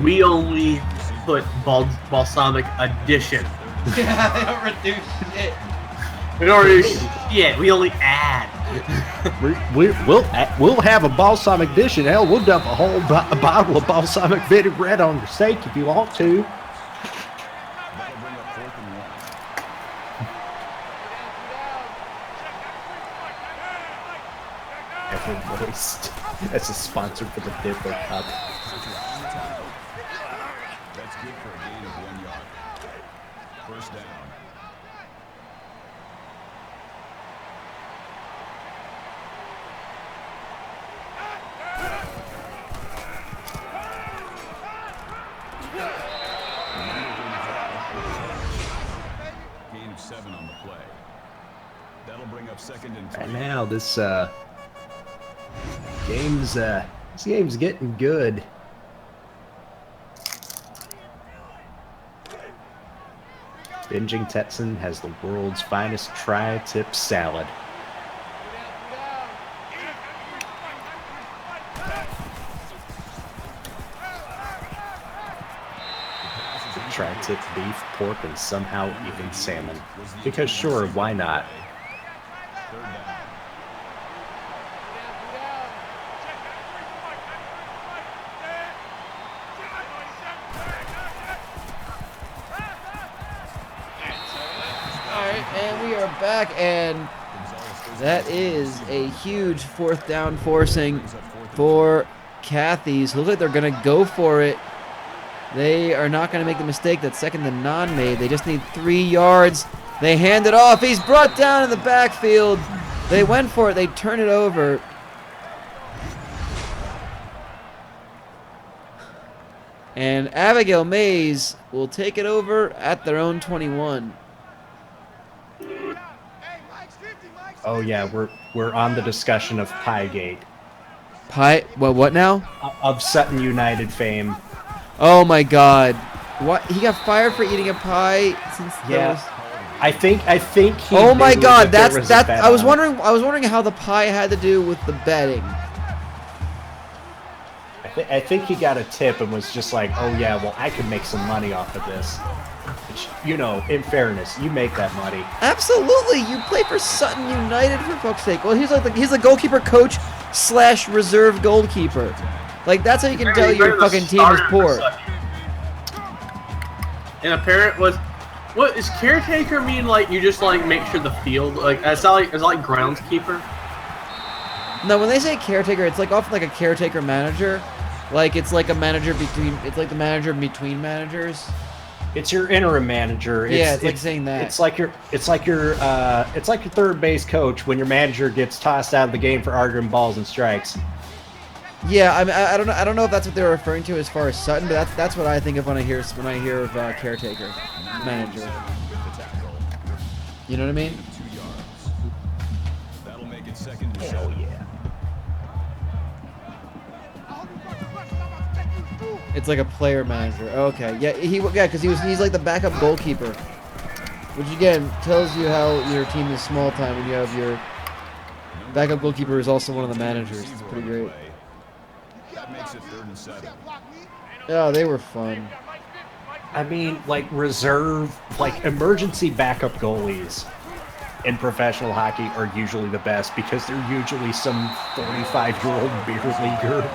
We only put balsamic addition. Yeah, they don't reduce shit. We don't reduce shit. We only add. We'll have a balsamic dish, and hell, we'll dump a whole bottle of balsamic vinaigrette on your steak if you want to. Ever moist. That's a sponsor for the Dipper Cup. That's good for a gain of 1 yard. First down. Gain of 7 on the play. That'll bring up second and 3. Right now, this game's getting good. Binging Texan has the world's finest tri-tip salad. Tri-tip beef, pork, and somehow even salmon. Because sure, why not? Third down. And we are back, and that is a huge fourth down forcing for Kathy's. Looks like they're going to go for it. They are not going to make the mistake that second to Naan made. They just need 3 yards. They hand it off. He's brought down in the backfield. They went for it. They turn it over. And Abigail Mays will take it over at their own 21. Oh yeah, we're on the discussion of Piegate. Well, what now? Of Sutton United fame. Oh my God! What? He got fired for eating a pie since. Yeah. I think he. Oh my God! That That's. I was wondering how the pie had to do with the betting. I think he got a tip and was just like, oh yeah, well I can make some money off of this. Which, you know, in fairness, you make that money. Absolutely, you play for Sutton United for fuck's sake. Well, he's the goalkeeper coach / reserve goalkeeper. Like that's how you can tell your fucking team is poor. And a parent was. What does caretaker mean? Like you just like make sure the field like it's not like groundskeeper. No, when they say caretaker, it's like often like a caretaker manager. Like it's like a manager between. It's like the manager between managers. It's your interim manager. It's like saying that. It's like your third base coach when your manager gets tossed out of the game for arguing balls and strikes. Yeah, I don't know if that's what they're referring to as far as Sutton, but that's what I think of when I hear of caretaker manager. You know what I mean? That'll make it second and Hell 7. yeah. It's like a player manager. Okay, yeah, because he's like the backup goalkeeper, which again tells you how your team is small time when you have your backup goalkeeper is also one of the managers. It's pretty great. That makes it 3rd and 7. Yeah, they were fun. I mean, like emergency backup goalies in professional hockey are usually the best because they're usually some 45-year-old beer leaguer.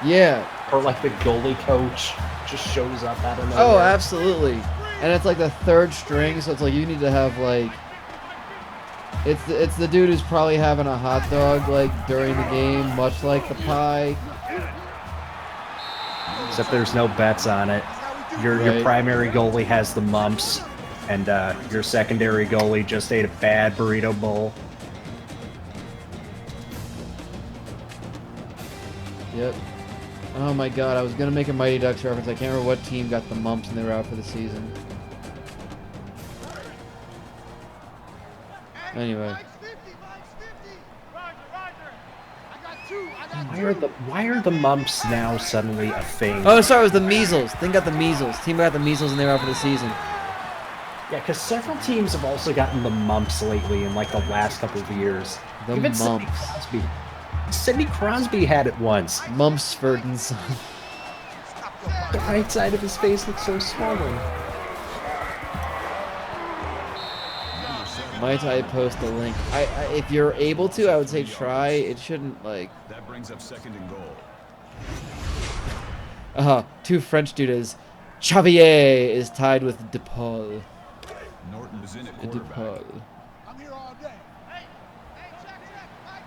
Yeah. Or like the goalie coach just shows up out of nowhere. Oh, absolutely. And it's like the third string, so it's like you need to have like it's the dude who's probably having a hot dog like during the game, much like the pie. Except there's no bets on it. Your primary goalie has the mumps, and your secondary goalie just ate a bad burrito bowl. Yep. Oh my God, I was gonna make a Mighty Ducks reference. I can't remember what team got the mumps and they were out for the season. Anyway. Why are the mumps now suddenly a thing? Oh, sorry, it was the measles. Team got the measles. Team got the measles and they were out for the season. Yeah, because several teams have also gotten the mumps lately in like the last couple of years. Even mumps. Sidney Crosby had it once. Mumsford and Son. The right side of his face looks so swollen. Might I post a link? If you're able to, I would say try. It shouldn't like. That brings up 2nd and goal. Two French dudes. Xavier is tied with DePaul. Norton is in at quarterback. DePaul.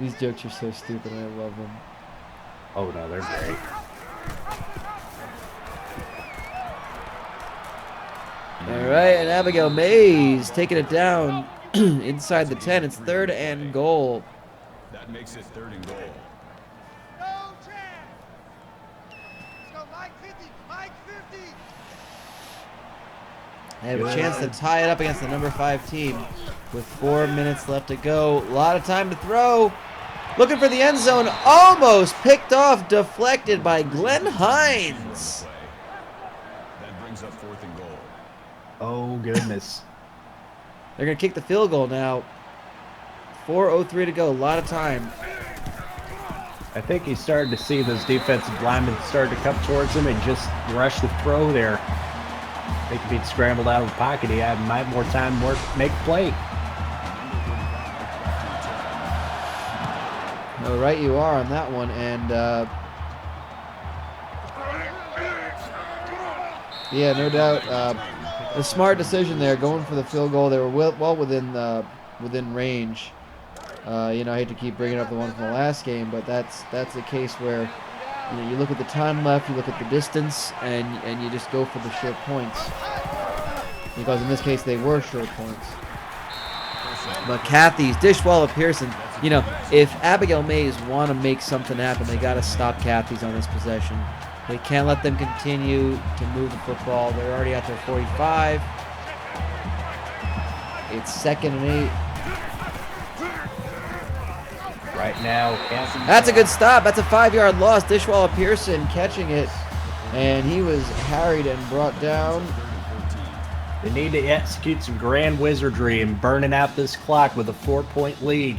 These jokes are so stupid and I love them. Oh no, they're great. Alright, and Abigail Mays taking it down inside the 10. It's 3rd and goal. That makes it 3rd and goal. They have a chance to tie it up against the number 5 team with 4 minutes left to go. A lot of time to throw. Looking for the end zone. Almost picked off. Deflected by Glenn Hines. That brings up 4th and goal. Oh goodness. They're going to kick the field goal now. 4:03 to go. A lot of time. I think he's starting to see those defensive linemen start to come towards him and just rush the throw there. I think if he'd scrambled out of the pocket, he had more time to make a play. Oh, right you are on that one. And, yeah, no doubt. A smart decision there, going for the field goal. They were well within range. I hate to keep bringing up the one from the last game, but that's a case where you look at the time left, you look at the distance, and you just go for the short points. Because in this case, they were short points. But Cathy's Dishwalla Pearson, if Abigail Mays want to make something happen, they got to stop Cathy's on this possession. They can't let them continue to move the football. They're already at their 45. It's 2nd and 8. Right now, That's a good stop. That's a 5-yard loss. Dishwalla Pearson catching it, and he was harried and brought down. They need to execute some grand wizardry and burning out this clock with a 4-point lead.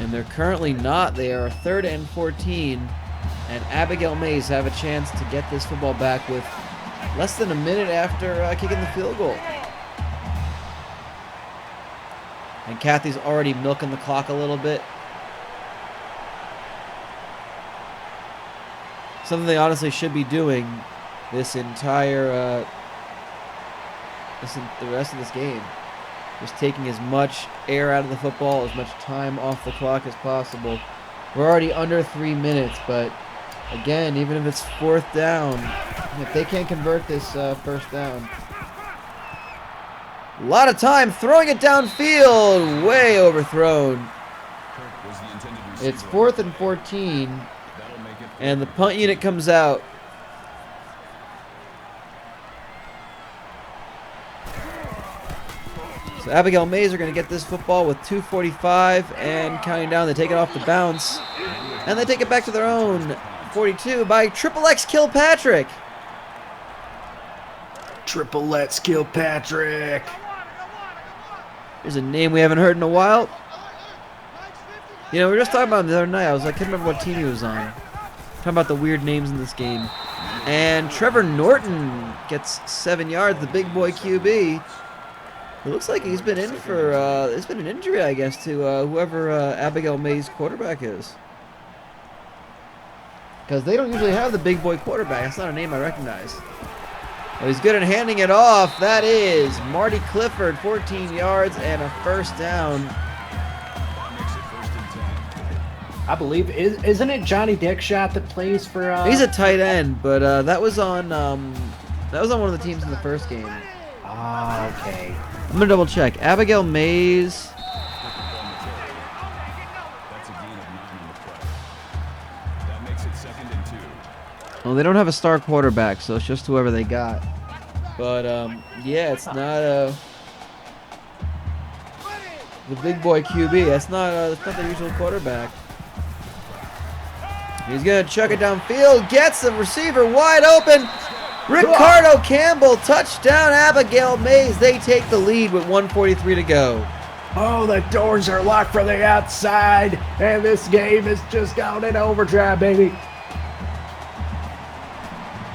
And they're currently not. They are 3rd and 14, and Abigail Mays have a chance to get this football back with less than a minute after kicking the field goal. And Kathy's already milking the clock a little bit. Something they honestly should be doing this entire, the rest of this game. Just taking as much air out of the football, as much time off the clock as possible. We're already under 3 minutes, but again, even if it's 4th down, if they can't convert this 1st down. A lot of time throwing it downfield, way overthrown. It's 4th and 14, and the punt unit comes out. So Abigail Mays are going to get this football with 2:45 and counting down. They take it off the bounce, and they take it back to their own 42 by Triple X Kilpatrick. Triple X Kilpatrick. There's a name we haven't heard in a while. You know, we were just talking about him the other night. I can't remember what team he was on. Talking about the weird names in this game. And Trevor Norton gets 7 yards, the big boy QB. It looks like he's been in for, there's been an injury, I guess, to whoever Abigail Mays' quarterback is. Because they don't usually have the big boy quarterback. That's not a name I recognize. Well, he's good at handing it off. That is Marty Clifford, 14 yards and a 1st down. I believe, isn't it Johnny Dickshot that plays for? He's a tight end, but that was on one of the teams in the first game. Ah, okay. I'm gonna double check. Abigail Mays. That's a gain of 9 on the play. That makes it 2nd and 2. Well, they don't have a star quarterback, so it's just whoever they got. But yeah, it's not the big boy QB. That's not the usual quarterback. He's gonna chuck it downfield. Gets the receiver wide open. Ricardo Campbell, touchdown, Abigail Mays. They take the lead with 1:43 to go. Oh, the doors are locked from the outside, and this game has just gone in overdrive, baby.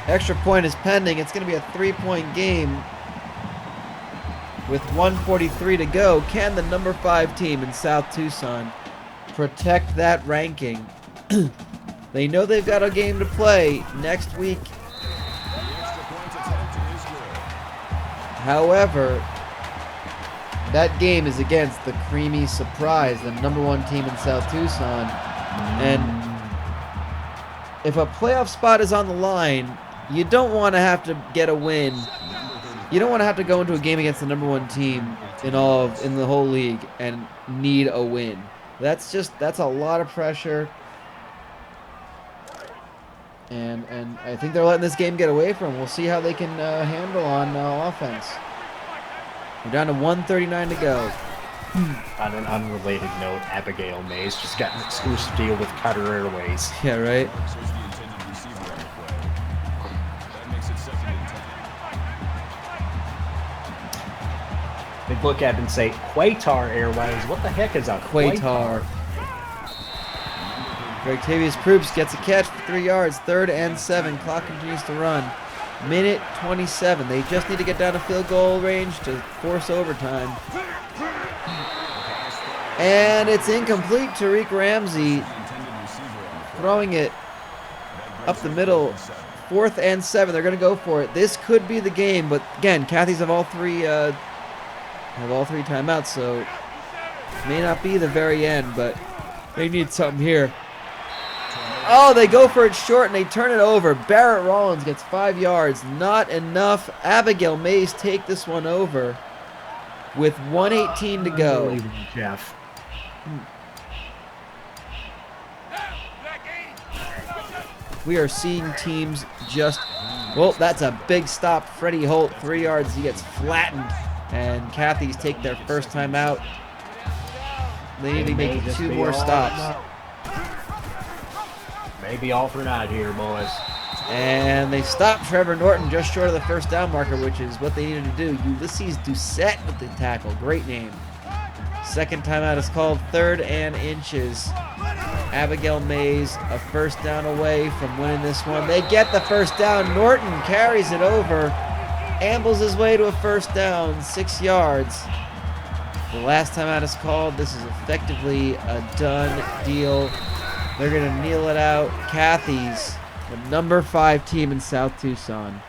Extra point is pending. It's going to be a 3-point game with 1:43 to go. Can the number 5 team in South Tucson protect that ranking? They know they've got a game to play next week. However, that game is against the Creamy Surprise, the number 1 team in South Tucson. And if a playoff spot is on the line, you don't want to have to get a win. You don't want to have to go into a game against the number 1 team in the whole league and need a win. That's a lot of pressure. And I think they're letting this game get away from them. We'll see how they can handle on offense. We're down to 1:39 to go. On an unrelated note, Abigail Mays just got an exclusive deal with Qatar Airways. Yeah, right? So is the intended receiver on the play. That makes it 2nd and 10. They look at it and say, Qatar Airways, what the heck is a Qatar. Greg Tavius Proops gets a catch for 3 yards. 3rd and 7. Clock continues to run. Minute 27. They just need to get down to field goal range to force overtime. And it's incomplete. Tariq Ramsey throwing it up the middle. 4th and 7. They're going to go for it. This could be the game, but again, Cathy's have all three timeouts, so it may not be the very end, but they need something here. Oh, they go for it short and they turn it over. Barrett Rollins gets 5 yards. Not enough. Abigail Mays take this one over with 1:18 to go. Jeff. We are seeing teams just... Well, that's a big stop. Freddie Holt, 3 yards. He gets flattened. And Kathy's take their first time out. They need to make 2 more stops. Maybe all for night here, boys. And they stopped Trevor Norton just short of the first down marker, which is what they needed to do. Ulysses Doucette with the tackle. Great name. Second timeout is called, 3rd and inches. Abigail Mays a first down away from winning this one. They get the first down. Norton carries it over, ambles his way to a first down, 6 yards. The last timeout is called. This is effectively a done deal. They're going to kneel it out. Kathy's the number 5 team in South Tucson.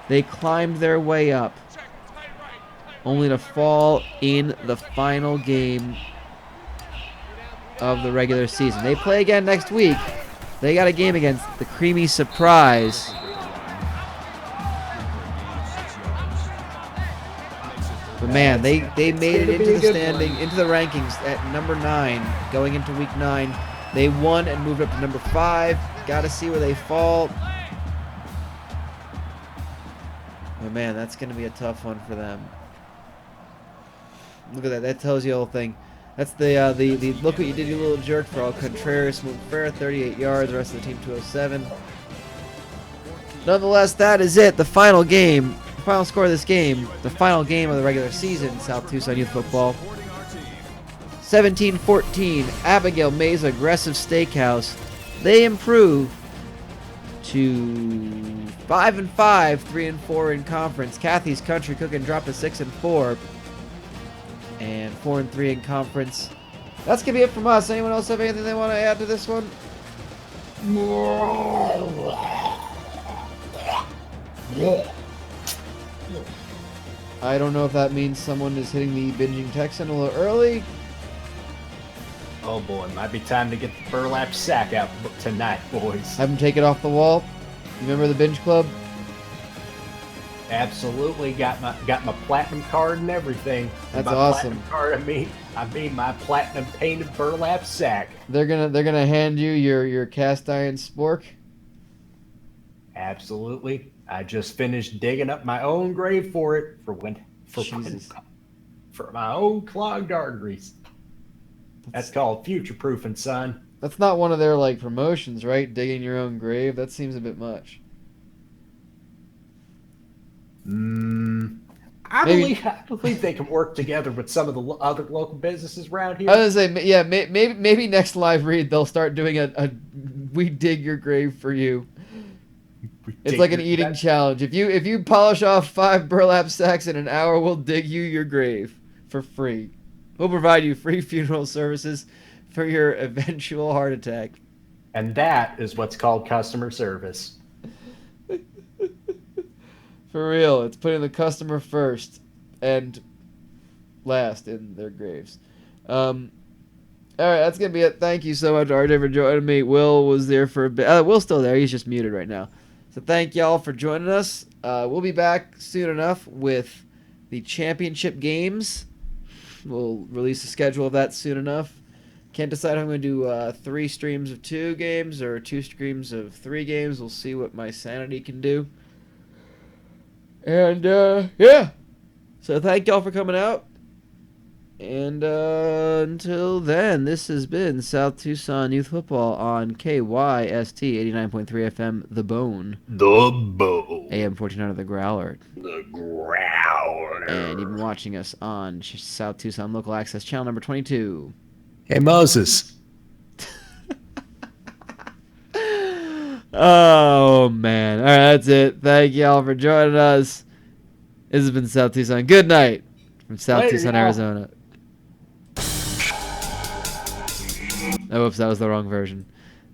They climbed their way up, only to fall in the final game of the regular season. They play again next week. They got a game against the Creamy Surprise. But man, they made it into the standing, into the rankings at number 9 going into week 9. They won and moved up to number 5. Got to see where they fall. But man, that's going to be a tough one for them. Look at that. That tells you the whole thing. That's the look what you did, you little jerk, for all Contreras. Moved fair, 38 yards. The rest of the team, 207. Nonetheless, that is it. The final game, the final score of this game, the final game of the regular season, South Tucson Youth Football. 17-14, Abigail Mays aggressive Steakhouse. They improve to 5-5, 3-4 in conference. Kathy's Kountry Kookin dropped to 6-4, and 4-3 in conference. That's gonna be it from us. Anyone else have anything they want to add to this one? I don't know if that means someone is hitting the binging Texan a little early. Oh boy, might be time to get the burlap sack out tonight, boys. Have them take it off the wall. You remember the binge club? Absolutely, got my platinum card and everything. That's my awesome. Platinum card, I mean my platinum painted burlap sack. They're gonna hand you your cast iron spork. Absolutely, I just finished digging up my own grave for it for my own clogged arteries. That's called future-proofing, son. That's not one of their like promotions, right? Digging your own grave. That seems a bit much. I believe they can work together with some of the other local businesses around here. I was gonna say, yeah, maybe next live read they'll start doing a we dig your grave for you. It's like an eating challenge. If you polish off 5 burlap sacks in an hour, we'll dig you your grave for free. We'll provide you free funeral services for your eventual heart attack. And that is what's called customer service. For real, it's putting the customer first and last in their graves. All right, that's going to be it. Thank you so much, RJ, for joining me. Will was there for a bit. Will's still there. He's just muted right now. So thank y'all for joining us. We'll be back soon enough with the championship games. We'll release a schedule of that soon enough. Can't decide if I'm going to do 3 streams of 2 games or 2 streams of 3 games. We'll see what my sanity can do. And, yeah. So thank y'all for coming out. And until then, this has been South Tucson Youth Football on KYST 89.3 FM, The Bone. The Bone. AM 1400, The Growler. The Growler. And you've been watching us on South Tucson Local Access Channel number 22. Hey, Moses. Oh, man. All right, that's it. Thank y'all for joining us. This has been South Tucson. Good night from South Tucson, Arizona. Oh, whoops, that was the wrong version.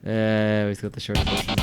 We got the short version.